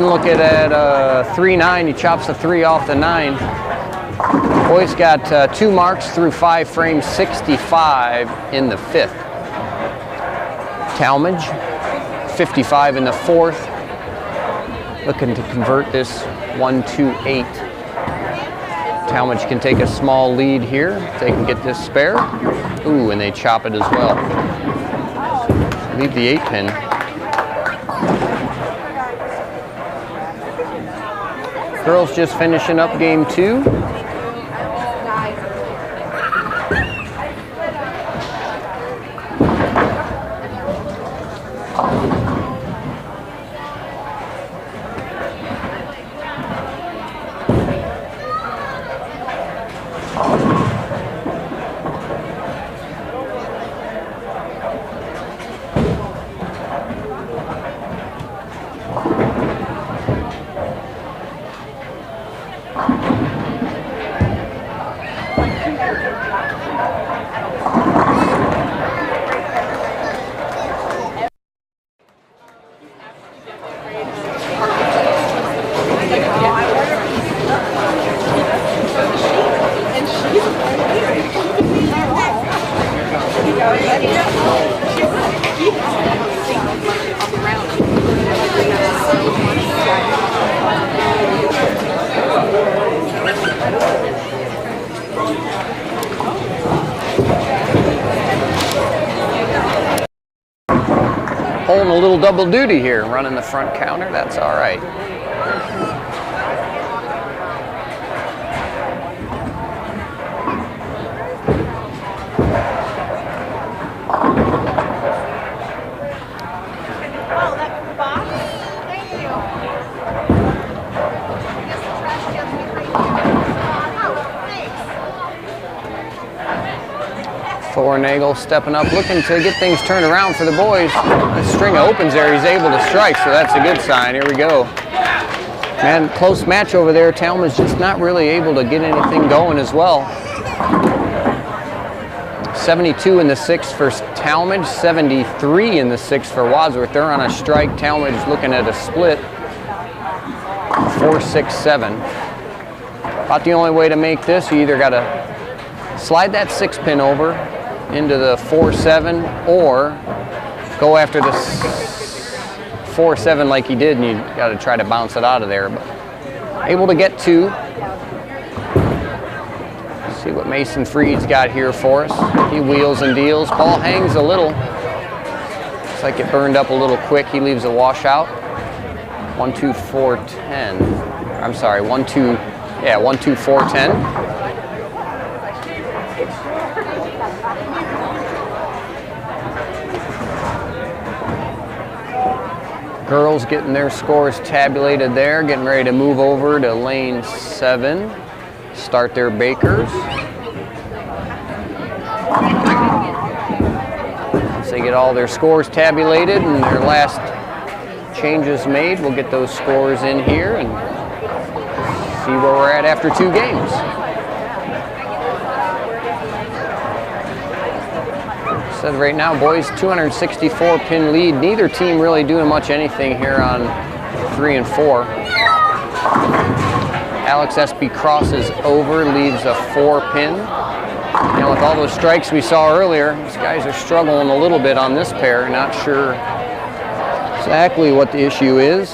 looking at 3-9. He chops the 3 off the 9. Boys got 2 marks through 5 frames, 65 in the 5th. Tallmadge, 55 in the 4th. Looking to convert this 1-2-8. Tallmadge can take a small lead here if they can get this spare. Ooh, and they chop it as well. Leave the 8-pin. Girls just finishing up game 2. Holding a little double duty here, running the front counter. That's all right. Thornagel stepping up, looking to get things turned around for the boys. The string opens there, he's able to strike, so that's a good sign. Here we go. Man, close match over there. Tallmadge just not really able to get anything going as well. 72 in the 6th for Tallmadge, 73 in the 6th for Wadsworth. They're on a strike. Tallmadge looking at a split. 4-6-7. About the only way to make this, you either got to slide that 6-pin over into the 4-7 or go after the 4-7 like he did, and you got to try to bounce it out of there. But able to get 2. See what Mason Freed's got here for us. He wheels and deals. Ball hangs a little. Looks like it burned up a little quick. He leaves a washout. 1-2-4-10. I'm sorry, 1-2. Yeah, 1-2-4-10. Girls getting their scores tabulated there, getting ready to move over to lane 7, start their bakers. Once they get all their scores tabulated and their last changes made, we'll get those scores in here and see where we're at after 2 games. Said right now, boys, 264 pin lead. Neither team really doing much anything here on 3 and 4. Alex Espy crosses over, leaves a 4-pin. You know, with all those strikes we saw earlier, these guys are struggling a little bit on this pair. Not sure exactly what the issue is.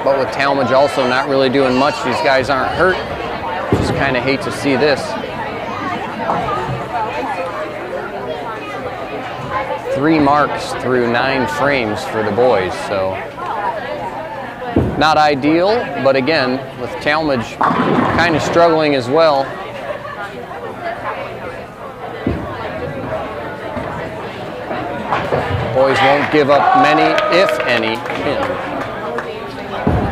But with Tallmadge also not really doing much, these guys aren't hurt. Just kind of hate to see this. 3 marks through 9 frames for the boys, so not ideal, but again, with Tallmadge kind of struggling as well. Boys won't give up many, if any, pin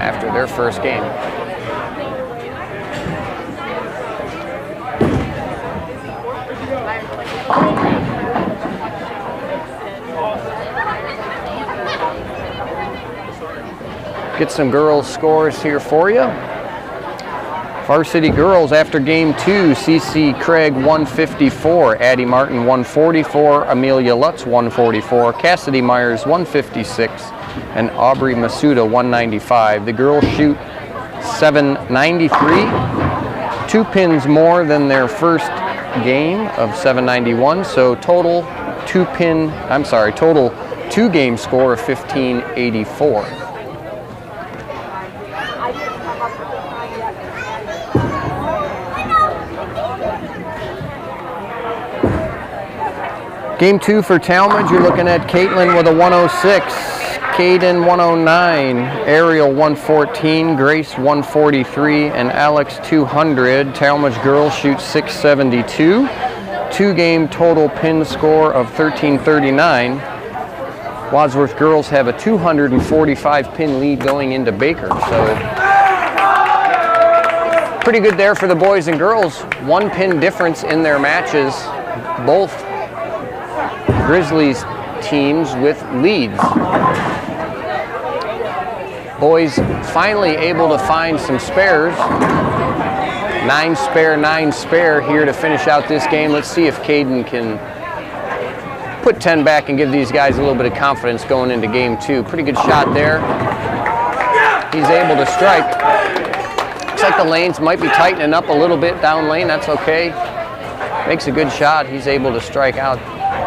after their first game. Get some girls' scores here for you. Varsity girls after game 2, CC Craig 154, Addie Martin 144, Amelia Lutz 144, Cassidy Myers 156, and Aubrey Masuda 195. The girls shoot 793, 2 pins more than their first game of 791, so total 2-game score of 1584. Game 2 for Tallmadge, you're looking at Caitlin with a 106, Caden 109, Ariel 114, Grace 143, and Alex 200. Tallmadge girls shoot 672, 2-game total pin score of 1339. Wadsworth girls have a 245 pin lead going into Baker, so pretty good there for the boys and girls. 1 pin difference in their matches, both Grizzlies teams with leads. Boys finally able to find some spares. 9 spare here to finish out this game. Let's see if Caden can put 10 back and give these guys a little bit of confidence going into game 2. Pretty good shot there. He's able to strike. Looks like the lanes might be tightening up a little bit down lane. That's okay. Makes a good shot. He's able to strike out.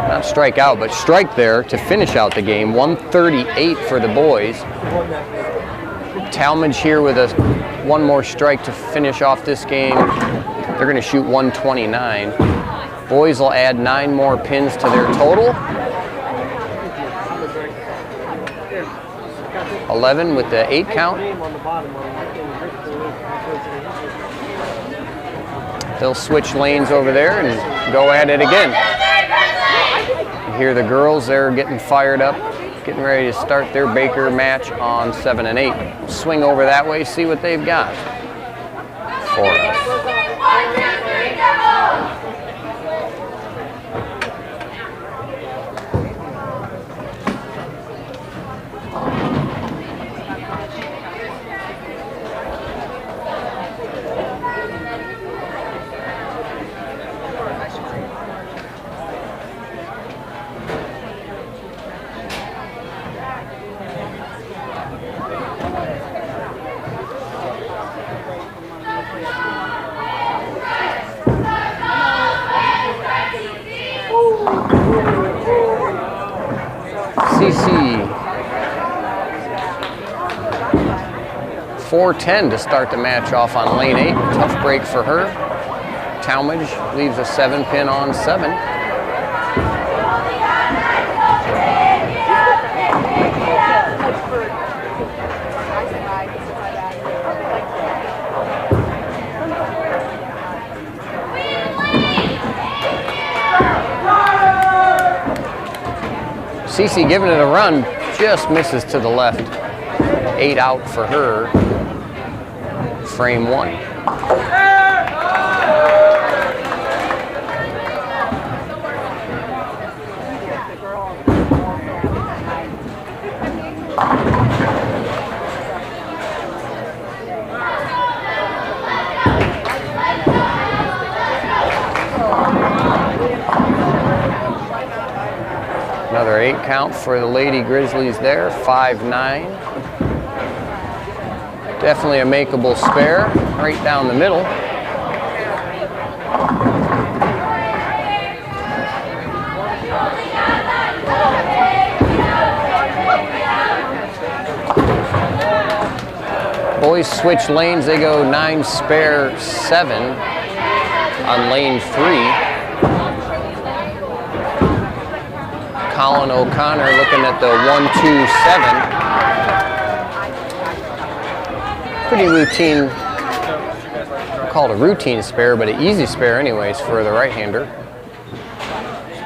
Not strike out, but strike there to finish out the game. 138 for the boys. Tallmadge here with one more strike to finish off this game. They're going to shoot 129. Boys will add 9 more pins to their total. 11 with the 8 count. They'll switch lanes over there and go at it again. Here the girls, they're getting fired up, getting ready to start their Baker match on 7 and 8. We'll swing over that way, see what they've got for us. CC 410 to start the match off on lane 8. Tough break for her. Tallmadge leaves a 7 pin on 7. CC giving it a run, just misses to the left. 8 out for her. Frame 1. Another 8 count for the Lady Grizzlies there, 5-9. Definitely a makeable spare, right down the middle. Boys switch lanes, they go 9 spare 7 on lane 3. Colin O'Connor looking at the 1-2-7. Pretty routine, I'll call it a routine spare, but an easy spare anyways for the right-hander.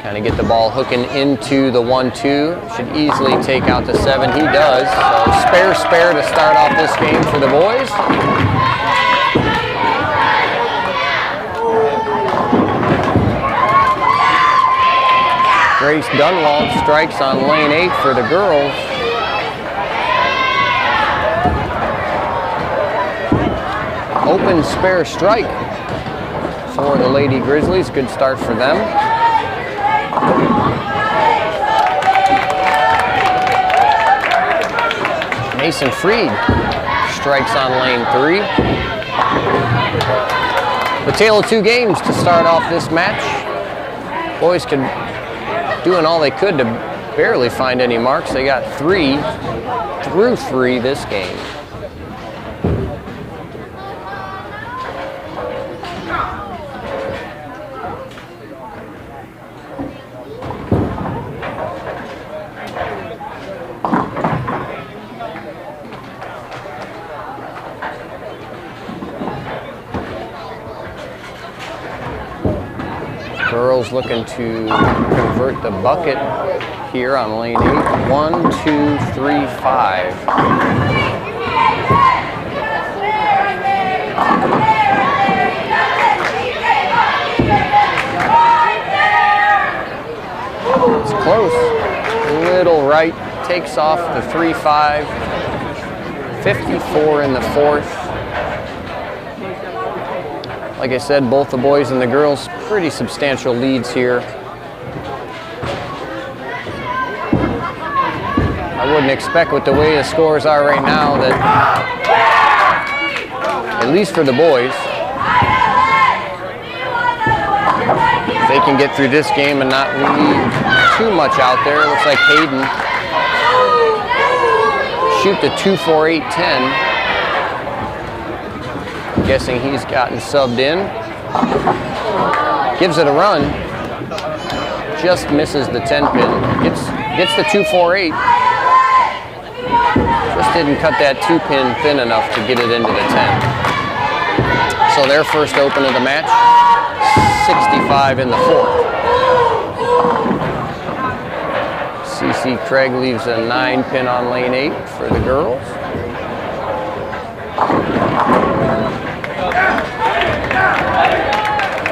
Kind of get the ball hooking into the 1-2. Should easily take out the 7. He does. So spare to start off this game for the boys. Grace Dunwald strikes on lane 8 for the girls. open spare strike for the Lady Grizzlies. Good start for them. Mason Freed strikes on lane 3. The tale of two games to start off this match. Boys doing all they could to barely find any marks. They got 3 through 3 this game. Girls looking to convert the bucket here on lane 8. 1, 2, 3, 5. It's close. Little right, takes off the 3-5. 54 in the 4th. Like I said, both the boys and the girls, pretty substantial leads here. I wouldn't expect with the way the scores are right now that, at least for the boys, if they can get through this game and not leave too much out there. It looks like Hayden shoot the 2-4-8-10. Guessing he's gotten subbed in. Gives it a run. Just misses the 10 pin. Gets the 2-4-8. Just didn't cut that 2 pin thin enough to get it into the 10. So their first open of the match, 65 in the 4th. CC Craig leaves a 9 pin on lane 8 for the girls.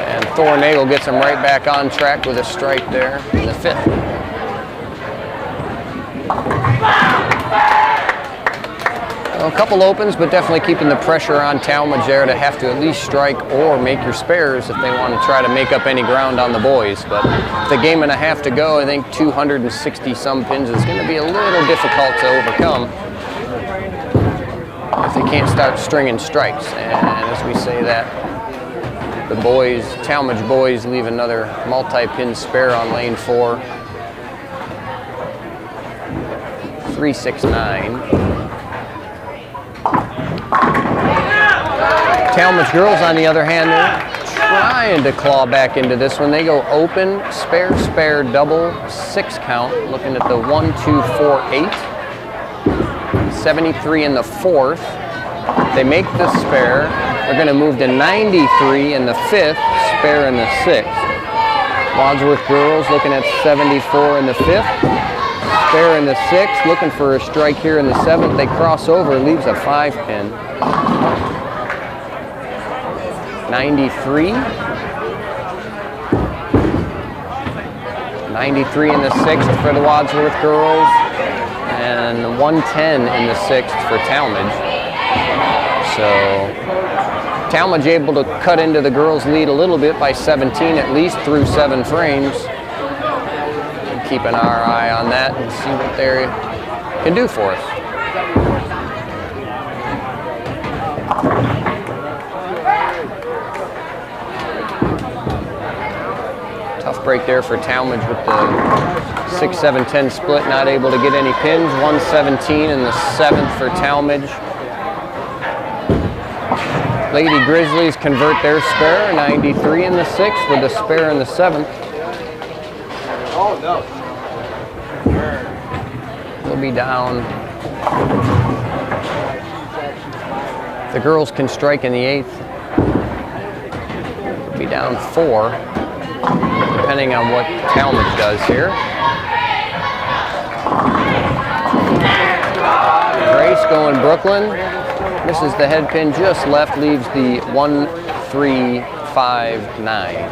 And Thornagel gets him right back on track with a strike there in the 5th. Well, a couple opens, but definitely keeping the pressure on Tallmadge there to have to at least strike or make your spares if they want to try to make up any ground on the boys. But with a game and a half to go, I think 260-some pins is going to be a little difficult to overcome if they can't start stringing strikes. And as we say that, the boys, Tallmadge boys, leave another multi-pin spare on lane 4. 3-6-9. Tallmadge girls, on the other hand, they're trying to claw back into this one. They go open, spare, spare, double, 6 count, looking at the 1-2-4-8. 73 in the 4th. They make the spare. They're going to move to 93 in the 5th, spare in the 6th. Wadsworth girls looking at 74 in the 5th, spare in the 6th, looking for a strike here in the 7th. They cross over, leaves a 5 pin. 93. 93 in the 6th for the Wadsworth girls, and 110 in the 6th for Tallmadge. So Tallmadge able to cut into the girls' lead a little bit by 17, at least through 7 frames. Keeping our eye on that and see what they can do for us. Tough break there for Tallmadge with the 6-7-10 split, not able to get any pins. 117 in the 7th for Tallmadge. Lady Grizzlies convert their spare, 93 in the 6th with a spare in the 7th. Oh, no. They'll be down. The girls can strike in the 8th. They'll be down 4, depending on what Tallmadge does here. Grace going Brooklyn. Misses the head pin just left, leaves the 1-3-5-9.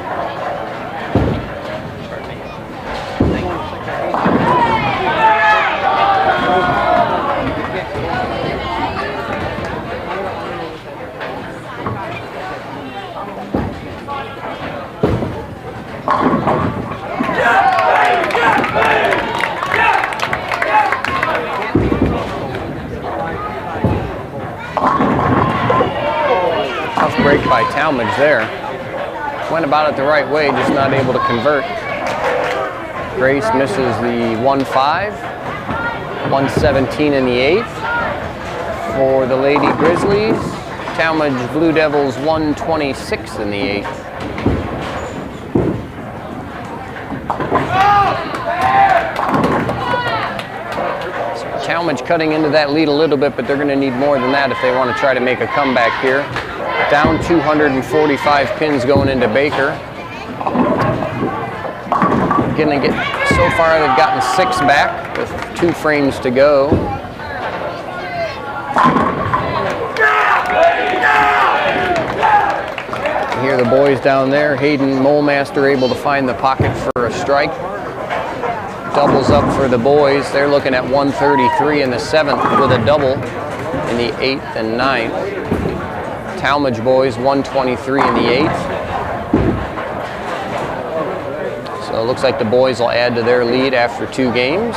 break by Tallmadge there. Went about it the right way, just not able to convert. Grace misses the 1-5, 117 in the 8th. For the Lady Grizzlies, Tallmadge Blue Devils 126 in the 8th. So Tallmadge cutting into that lead a little bit, but they're going to need more than that if they want to try to make a comeback here. Down 245 pins going into Baker. So far they've gotten 6 back with 2 frames to go. You hear the boys down there. Hayden Molemaster able to find the pocket for a strike. Doubles up for the boys. They're looking at 133 in the 7th with a double in the 8th and 9th. Tallmadge boys 123 in the 8th. So it looks like the boys will add to their lead after 2 games.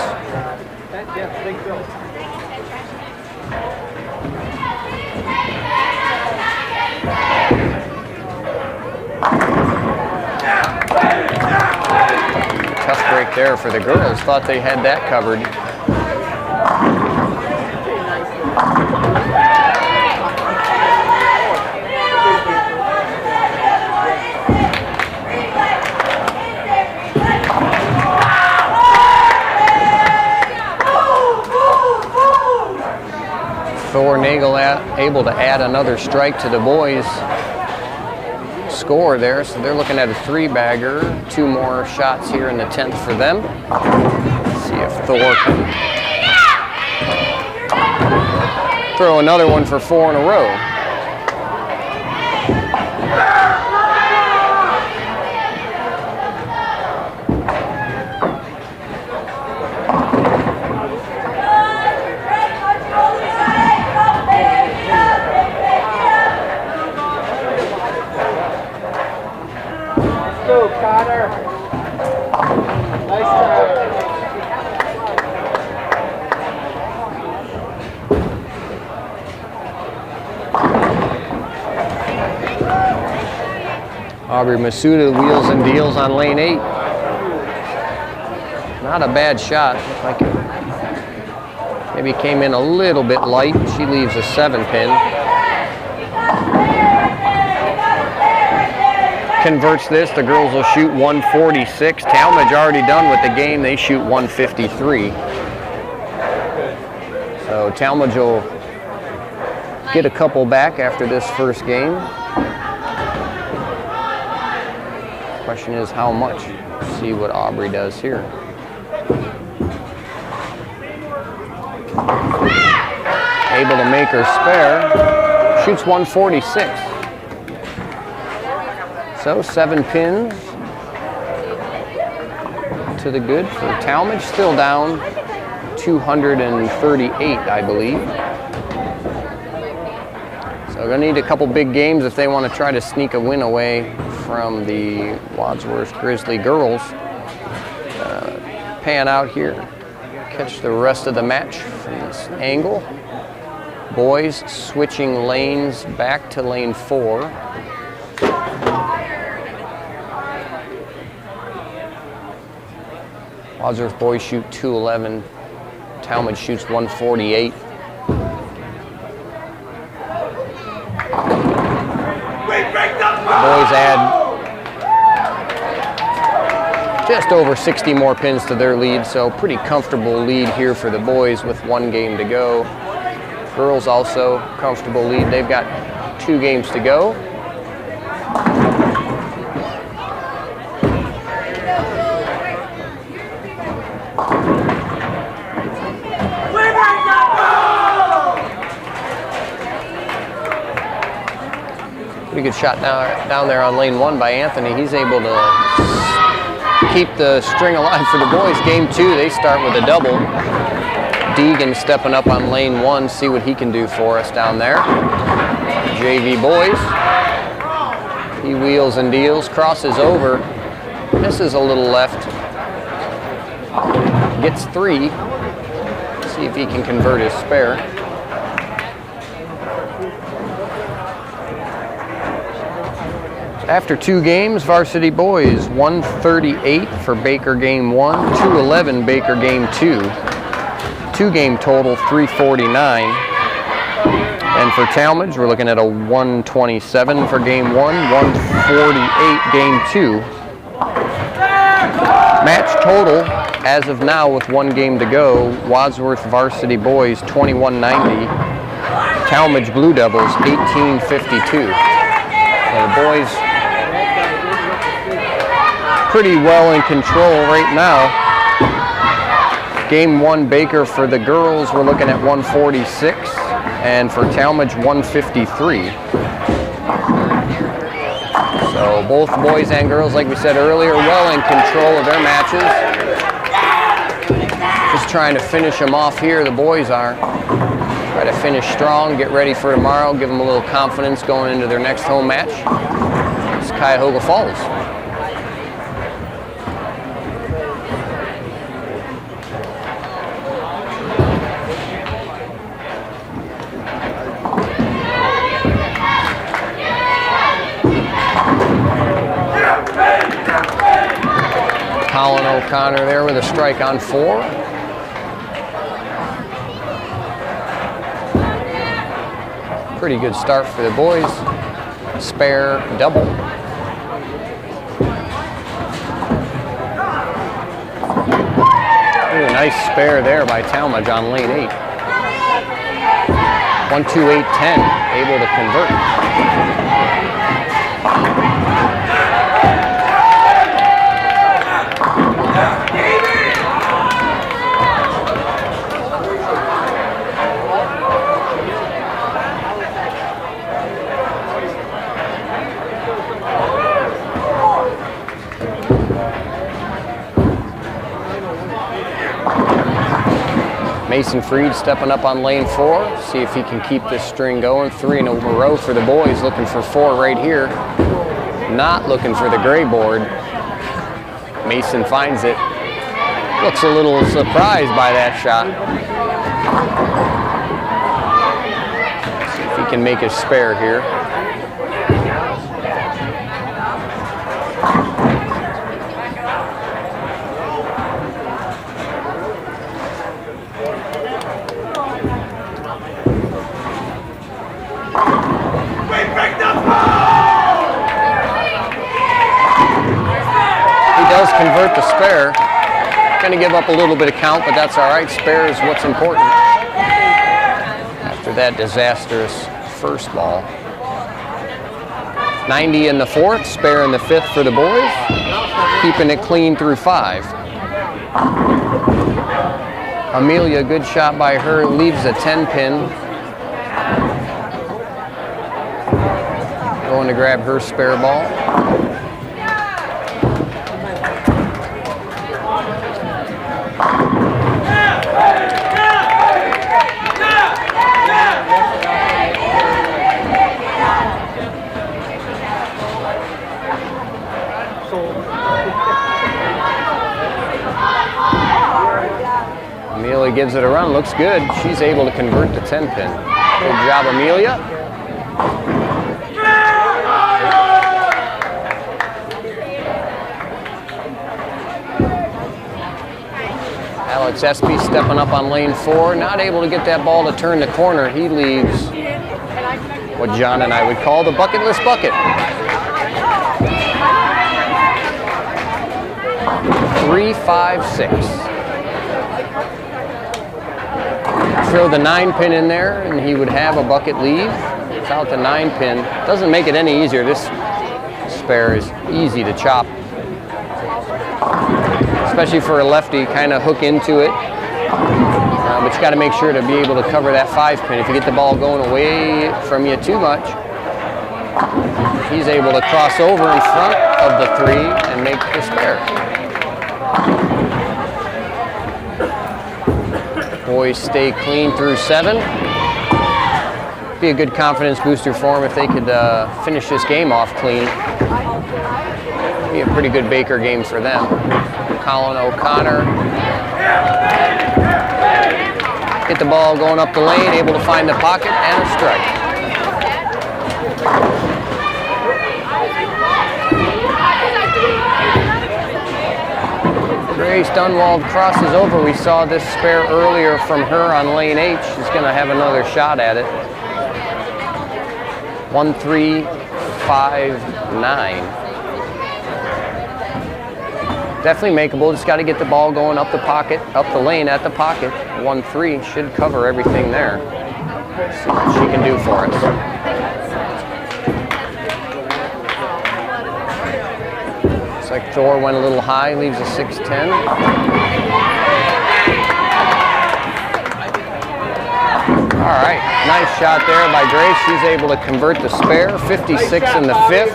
Tough break there for the girls. Thought they had that covered. Thor Nagel able to add another strike to the boys' score there, so they're looking at a 3-bagger. 2 more shots here in the 10th for them. Let's see if Thor can throw another one for 4 in a row. Connor. Nice try. Aubrey Masuda wheels and deals on lane 8. Not a bad shot. Looked like it maybe came in a little bit light. She leaves a 7-pin. Converts this, the girls will shoot 146. Tallmadge already done with the game, they shoot 153. So Tallmadge will get a couple back after this first game. Question is how much? Let's see what Aubrey does here. Able to make her spare, shoots 146. So 7 pins to the good for Tallmadge, still down 238, I believe. So they're going to need a couple big games if they want to try to sneak a win away from the Wadsworth Grizzly girls. Pan out here, catch the rest of the match from this angle. Boys switching lanes back to lane 4. Wadsworth boys shoot 211. Tallmadge shoots 148. Boys add just over 60 more pins to their lead, so pretty comfortable lead here for the boys with 1 game to go. Girls also comfortable lead. They've got 2 games to go. Pretty good shot down there on lane 1 by Anthony. He's able to keep the string alive for the boys. Game 2, they start with a double. Deegan stepping up on lane 1, see what he can do for us down there. JV boys. He wheels and deals, crosses over, misses a little left. Gets 3. See if he can convert his spare. After 2 games, Varsity Boys 138 for Baker game 1, 211 Baker game 2. 2-game total 349. And for Tallmadge, we're looking at a 127 for game 1, 148 game 2. Match total as of now with 1 game to go, Wadsworth Varsity Boys 2190, Tallmadge Blue Devils 1852. So the boys pretty well in control right now. Game 1 Baker for the girls, we're looking at 146, and for Tallmadge 153. So both boys and girls, like we said earlier, well in control of their matches. Just trying to finish them off here, the boys are. Try to finish strong, get ready for tomorrow, give them a little confidence going into their next home match. It's Cuyahoga Falls. Colin O'Connor there with a strike on 4. Pretty good start for the boys. Spare double. Ooh, a nice spare there by Tallmadge on lane 8. 1-2-8-10, able to convert. Mason Freed stepping up on lane 4. See if he can keep this string going. 3 in a row for the boys. Looking for 4 right here. Not looking for the gray board. Mason finds it. Looks a little surprised by that shot. See if he can make a spare here. Does convert the spare. Going to give up a little bit of count, but that's all right. Spare is what's important after that disastrous first ball. 90 in the 4th, spare in the 5th for the boys. Keeping it clean through 5. Amelia, good shot by her, leaves a 10-pin. Going to grab her spare ball. Amelia gives it a run, looks good. She's able to convert the 10-pin. Good job, Amelia. Alex Espy stepping up on lane 4, not able to get that ball to turn the corner. He leaves what John and I would call the bucketless bucket. 3-5-6. Throw the 9-pin in there and he would have a bucket leave. Without the 9-pin, doesn't make it any easier. This spare is easy to chop, especially for a lefty, kind of hook into it. But you got to make sure to be able to cover that 5-pin. If you get the ball going away from you too much, he's able to cross over in front of the 3 and make the spare. Boys stay clean through 7. Be a good confidence booster for them if they could finish this game off clean. Be a pretty good Baker game for them. Colin O'Connor. Get the ball going up the lane, able to find the pocket and a strike. Grace Dunwald crosses over. We saw this spare earlier from her on lane H. She's going to have another shot at it. 1-3-5-9. Definitely makeable. Just got to get the ball going up the pocket, up the lane at the pocket. 1-3 should cover everything there. See what she can do for us. Looks like Thor went a little high, leaves a 6-10. All right, nice shot there by Grace. She's able to convert the spare. 56 in the 5th.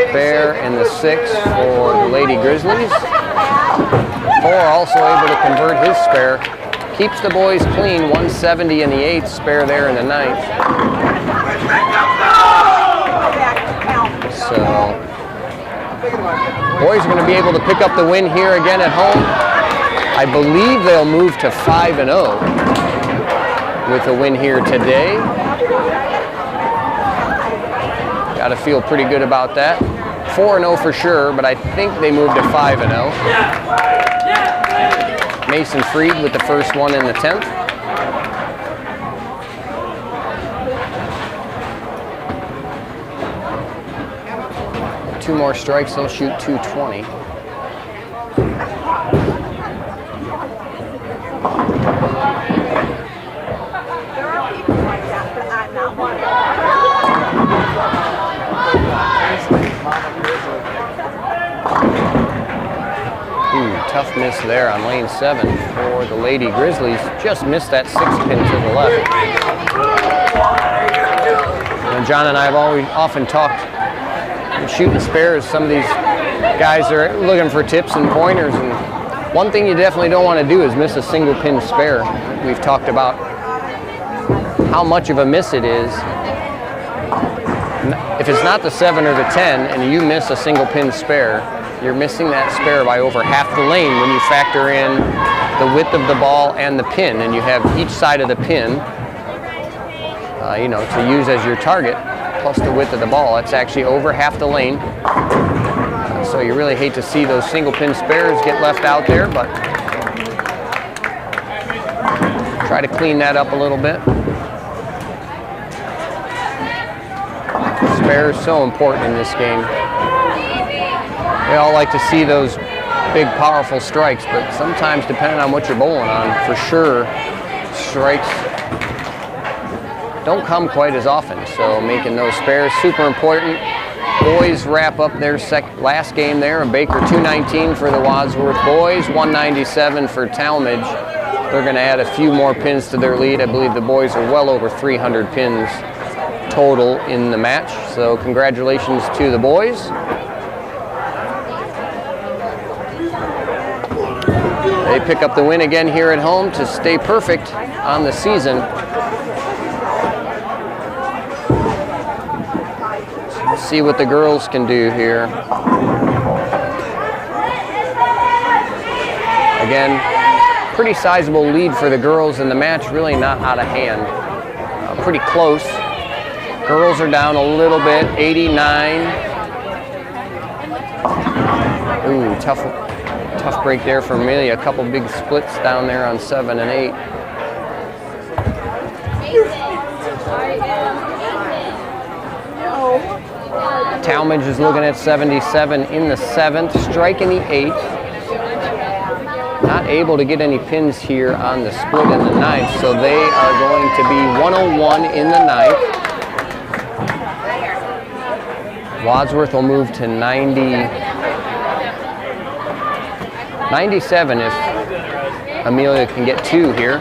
Spare in the 6th for the Lady Grizzlies. Thor also able to convert his spare. Keeps the boys clean. 170 in the 8th. Spare there in the 9th. So, boys are going to be able to pick up the win here again at home. I believe they'll move to 5-0 with a win here today. Got to feel pretty good about that. 4-0 for sure, but I think they moved to 5-0. Mason Freed with the first one in the 10th. Two more strikes, they'll shoot 220. Tough miss there on lane 7 for the Lady Grizzlies. Just missed that 6-pin to the left. And John and I have often talked shooting spares. Some of these guys are looking for tips and pointers, and one thing you definitely don't want to do is miss a single pin spare. We've talked about how much of a miss it is. If it's not the 7 or the 10 and you miss a single pin spare, you're missing that spare by over half the lane when you factor in the width of the ball and the pin, and you have each side of the pin to use as your target, plus the width of the ball. It's actually over half the lane. So you really hate to see those single pin spares get left out there, but try to clean that up a little bit. Spare is so important in this game. We all like to see those big, powerful strikes, but sometimes, depending on what you're bowling on, for sure, strikes don't come quite as often. So making those spares super important. Boys wrap up their last game there. Baker 219 for the Wadsworth boys, 197 for Tallmadge. They're going to add a few more pins to their lead. I believe the boys are well over 300 pins total in the match. So congratulations to the boys. They pick up the win again here at home to stay perfect on the season. Let's see what the girls can do here. Again, pretty sizable lead for the girls in the match, really not out of hand. Pretty close. Girls are down a little bit, 89. Ooh, tough break there for Amelia. A couple big splits down there on 7 and 8. Tallmadge is looking at 77 in the 7th, strike in the 8th. Not able to get any pins here on the split in the 9th, so they are going to be 101 in the 9th. Wadsworth will move to 97 if Amelia can get 2 here.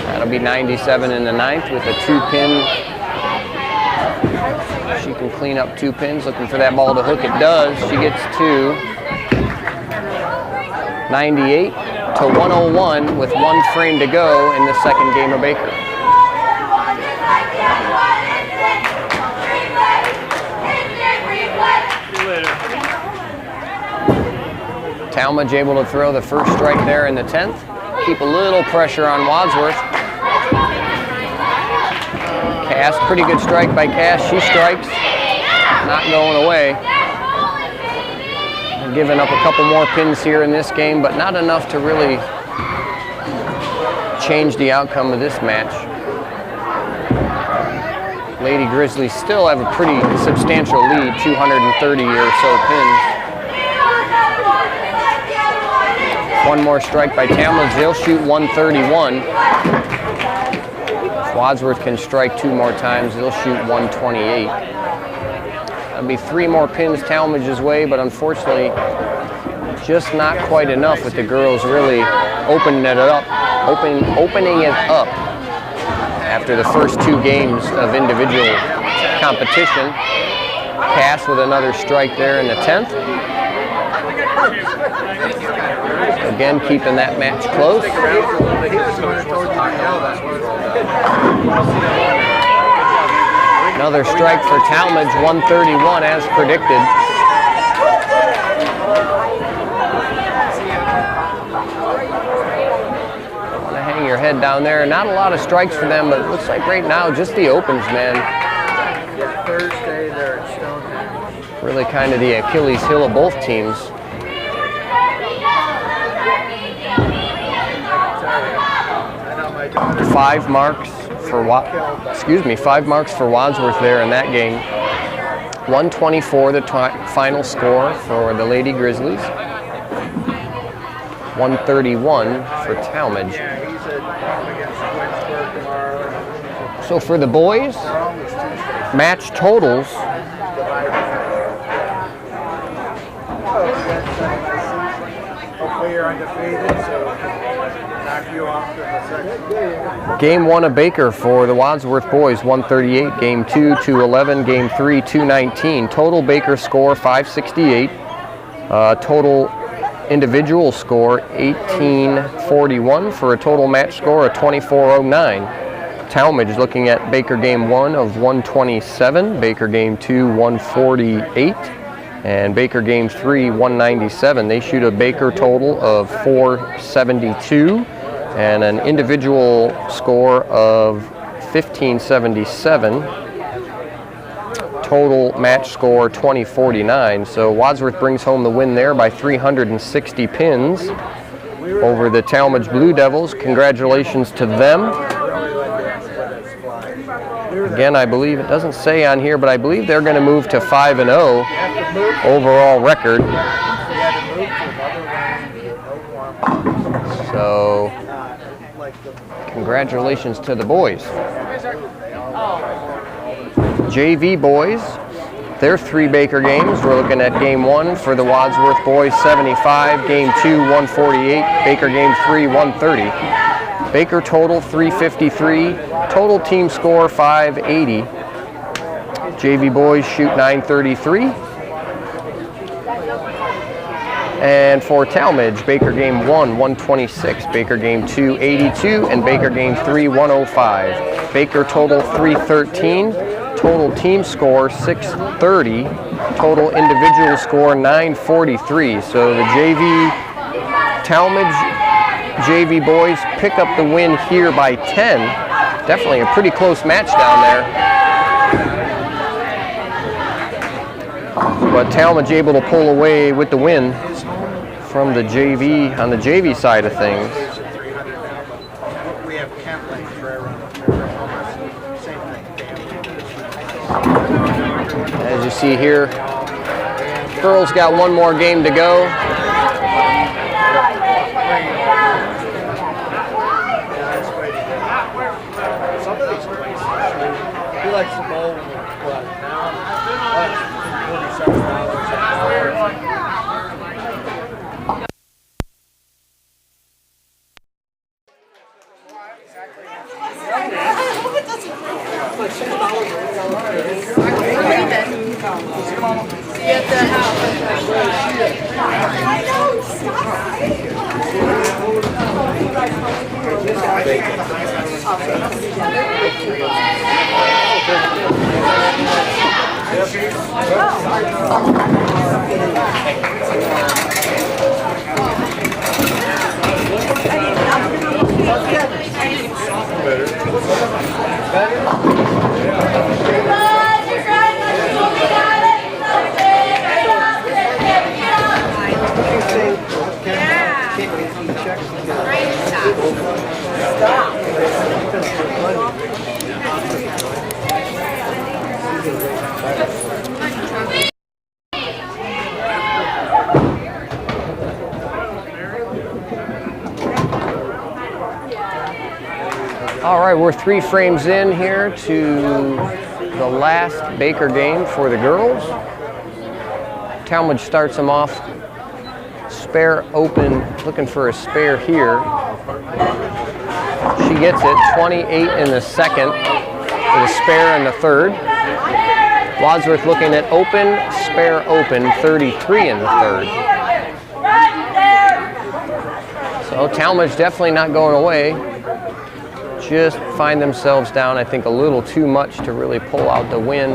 That'll be 97 in the 9th with a 2-pin. She can clean up 2 pins, looking for that ball to hook. It does. She gets 2. 98 to 101 with 1 frame to go in the second game of Baker. Tallmadge able to throw the first strike there in the 10th. Keep a little pressure on Wadsworth. Cass, pretty good strike by Cass. She strikes, not going away. giving up a couple more pins here in this game, but not enough to really change the outcome of this match. Lady Grizzlies still have a pretty substantial lead, 230 or so pins. One more strike by Tallmadge, they'll shoot 131. If Wadsworth can strike 2 more times, they'll shoot 128. That'll be 3 more pins Tallmadge's way, but unfortunately, just not quite enough with the girls really opening it up after the first 2 games of individual competition. Cass with another strike there in the 10th. Again, keeping that match close. Another strike for Tallmadge, 131 as predicted. Want to hang your head down there. Not a lot of strikes for them, but it looks like right now just the opens, man. Thursday they're at Stonehenge. Really kind of the Achilles heel of both teams. 5 marks for 5 marks for Wadsworth there in that game. 124 the final score for the Lady Grizzlies. 131 for Tallmadge. So for the boys, match totals. Hopefully you're undefeated, so knock you off to the second. Game 1 of Baker for the Wadsworth boys, 138. Game 2, 211. Game 3, 219. Total Baker score, 568. Total individual score, 1841 for a total match score of 2409. Tallmadge looking at Baker Game 1 of 127. Baker Game 2, 148. And Baker Game 3, 197. They shoot a Baker total of 472 and an individual score of 1577. Total match score 2049. So Wadsworth brings home the win there by 360 pins over the Tallmadge Blue Devils. Congratulations to them. Again, I believe, it doesn't say on here, but I believe they're going to move to 5-0 overall record. So, congratulations to the boys. JV boys, their 3 Baker games. We're looking at Game 1 for the Wadsworth boys, 75. Game 2, 148. Baker Game 3, 130. Baker total 353, total team score 580. JV boys shoot 933. And for Tallmadge, Baker Game 1, 126, Baker Game 2, 82, and Baker Game 3, 105. Baker total 313, total team score 630, total individual score 943. So the Tallmadge JV boys pick up the win here by 10. Definitely a pretty close match down there. But Tallmadge able to pull away with the win from the JV, on the JV side of things. We have camp lanes for everyone. Same thing. As you see here, girls got 1 more game to go. He likes the bowl when we go out of town. That's $47 an hour. right, we're 3 frames in here to the last Baker game for the girls. Tallmadge starts them off. Spare open, looking for a spare here. She gets it, 28 in the second, with a spare in the third. Wadsworth looking at open, spare open, 33 in the third. So Tallmadge definitely not going away. Just find themselves down, I think, a little too much to really pull out the win.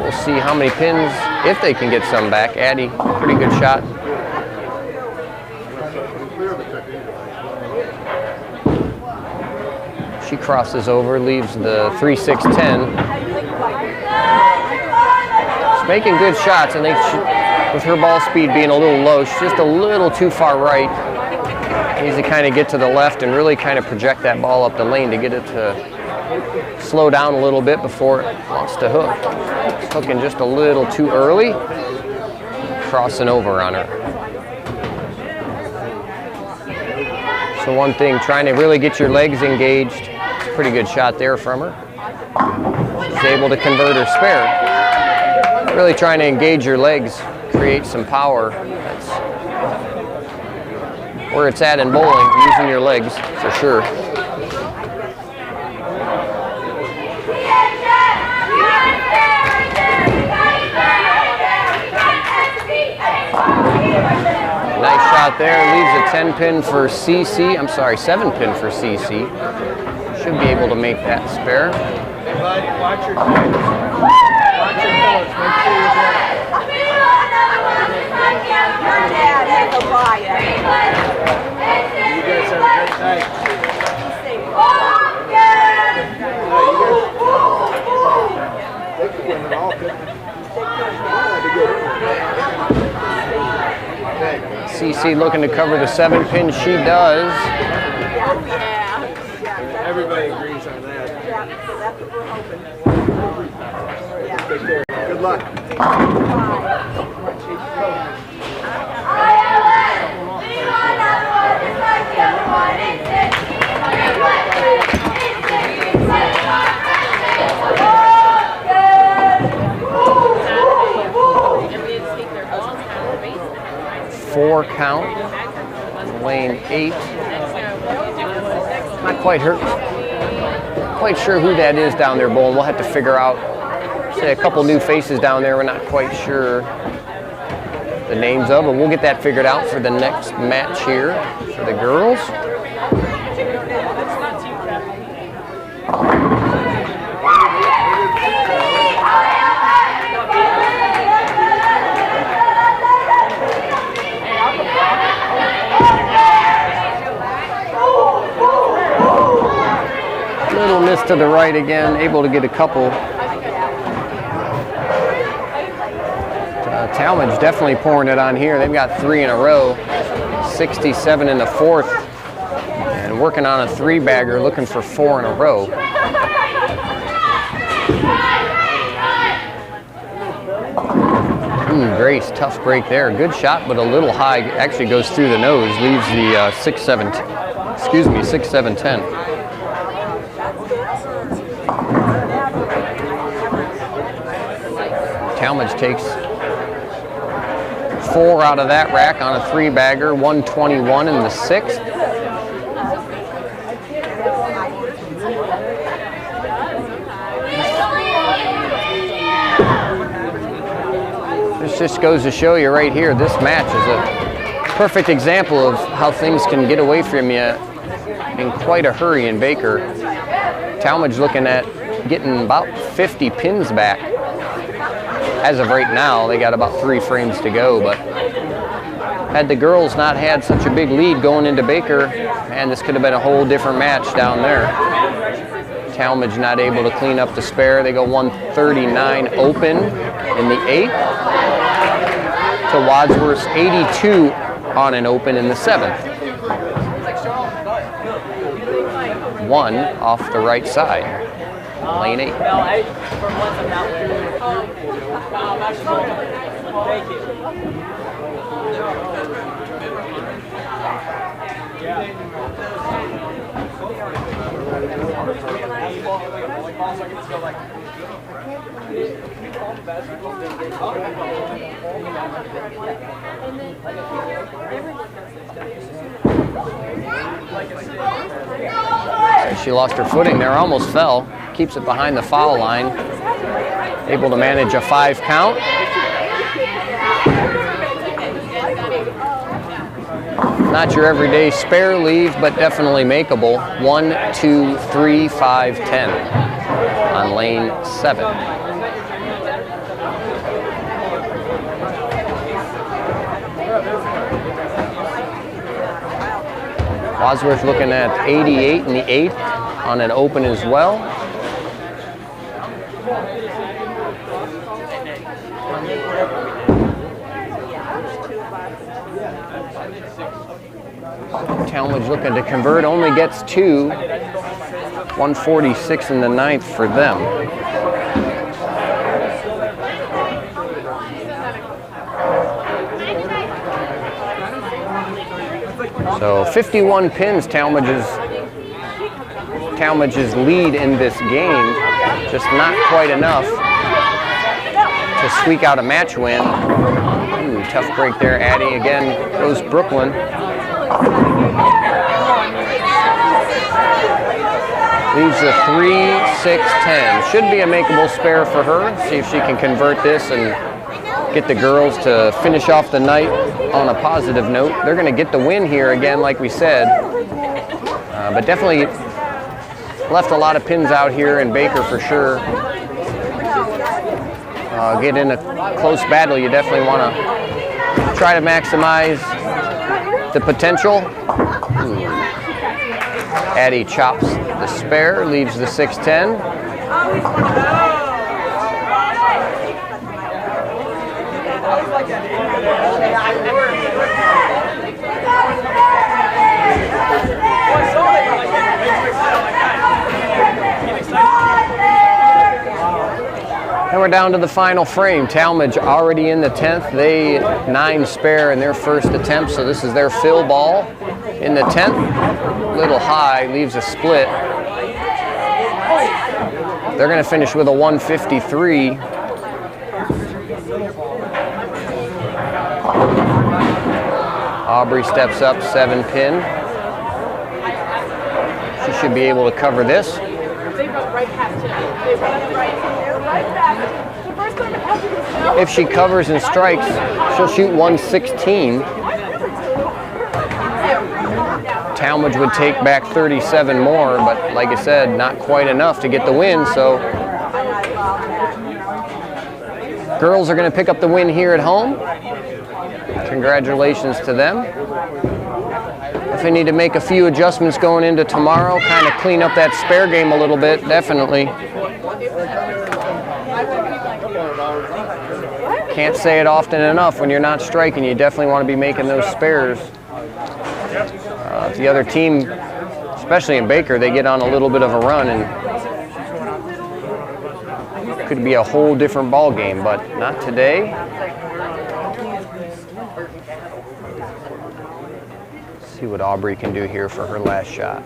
We'll see how many pins, if they can get some back. Addie, pretty good shot. She crosses over, leaves the 3-6-10. She's making good shots, and with her ball speed being a little low, she's just a little too far right. Needs to kind of get to the left and really kind of project that ball up the lane to get it to slow down a little bit before it wants to hook. It's hooking just a little too early. Crossing over on her. So one thing, trying to really get your legs engaged. Pretty good shot there from her. She's able to convert her spare. Really trying to engage your legs, create some power. That's where it's at in bowling, using your legs for sure. Nice shot there, leaves a 10-pin for CC. I'm sorry, 7-pin for CC. Should be able to make that spare. Hey, buddy, watch your toes. Watch your toes. Make sure you're there. Your dad had to buy it. You guys have a great night. CC looking to cover the 7-pin. She does. Everybody agrees on that. Take care. Good luck. 4 count. Lane 8. Not quite sure who that is down there bowling. We'll have to figure out. Say a couple new faces down there. We're not quite sure the names of, but we'll get that figured out for the next match here for the girls. Little miss to the right again, able to get a couple. Tallmadge definitely pouring it on here. They've got 3 in a row, 67 in the 4th, and working on a 3-bagger, looking for 4 in a row. Grace, tough break there. Good shot, but a little high. Actually goes through the nose, leaves the 6-7-10. Tallmadge takes 4 out of that rack on a 3-bagger, 121 in the 6th. This just goes to show you right here, this match is a perfect example of how things can get away from you in quite a hurry in Baker. Tallmadge looking at getting about 50 pins back. As of right now, they got about 3 frames to go, but had the girls not had such a big lead going into Baker, man, this could have been a whole different match down there. Tallmadge not able to clean up the spare. They go 139 open in the 8th to Wadsworth's 82 on an open in the 7th. 1 off the right side, lane 8. She lost her footing there, almost fell. Keeps it behind the foul line. Able to manage a 5 count. Not your everyday spare leave, but definitely makeable. 1, 2, 3, 5, 10 on lane 7. Wadsworth looking at 88 in the 8th on an open as well. Tallmadge looking to convert, only gets 2. 146 in the 9th for them. So 51 pins, Tallmadge's lead in this game, just not quite enough to squeak out a match win. Ooh, tough break there, Addie. Again, goes Brooklyn. Leaves a 3, 6, 10. Should be a makeable spare for her. See if she can convert this and get the girls to finish off the night on a positive note. They're going to get the win here again, like we said. But definitely left a lot of pins out here in Baker for sure. Get in a close battle, you definitely want to try to maximize the potential. Addie chops the spare, leaves the 6-10. And we're down to the final frame. Tallmadge already in the 10th. They 9 spare in their first attempt, so this is their fill ball in the 10th. Little high, leaves a split. They're going to finish with a 153. Aubrey steps up, 7 pin. She should be able to cover this. If she covers and strikes, she'll shoot 116. Tallmadge would take back 37 more, but like I said, not quite enough to get the win, so girls are going to pick up the win here at home. Congratulations to them. If they need to make a few adjustments going into tomorrow, kind of clean up that spare game a little bit, definitely. Can't say it often enough, when you're not striking, you definitely want to be making those spares. If the other team, especially in Baker, they get on a little bit of a run, and it could be a whole different ball game, but not today. Let's see what Aubrey can do here for her last shot.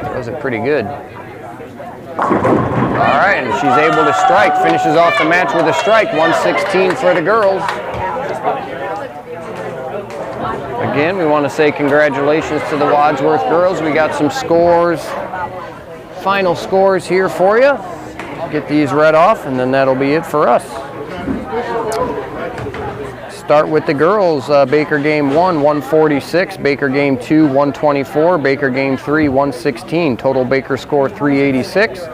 Does it pretty good. All right, and she's able to strike. Finishes off the match with a strike. 116 for the girls. Again, we want to say congratulations to the Wadsworth girls. We got some scores, final scores here for you. Get these read off, and then that'll be it for us. Start with the girls. Baker game 1, 146. Baker game 2, 124. Baker game 3, 116. Total Baker score 386.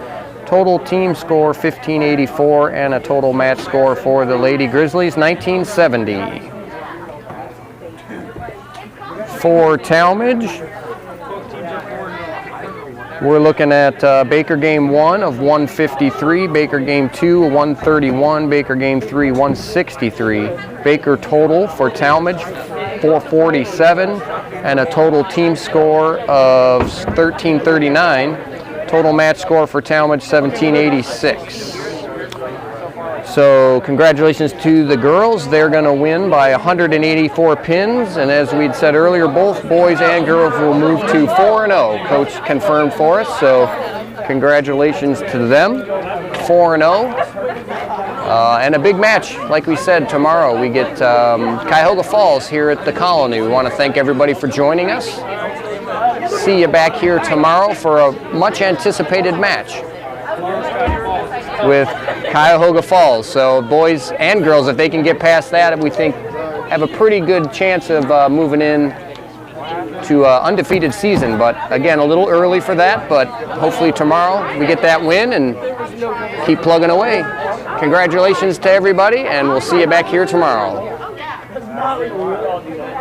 Total team score 1584, and a total match score for the Lady Grizzlies 1970. For Tallmadge, we're looking at Baker game 1 of 153, Baker game 2 131, Baker game 3 163. Baker total for Tallmadge 447, and a total team score of 1339. Total match score for Tallmadge 1786. So congratulations to the girls. They're going to win by 184 pins, and as we'd said earlier, both boys and girls will move to 4-0. Coach confirmed for us, so congratulations to them. 4-0. And a big match, like we said, tomorrow. We get Cuyahoga Falls here at the Colony. We want to thank everybody for joining us. See you back here tomorrow for a much anticipated match with Cuyahoga Falls. So boys and girls, if they can get past that, we think have a pretty good chance of moving in to undefeated season. But again, a little early for that, but hopefully tomorrow we get that win and keep plugging away. Congratulations to everybody, and we'll see you back here tomorrow.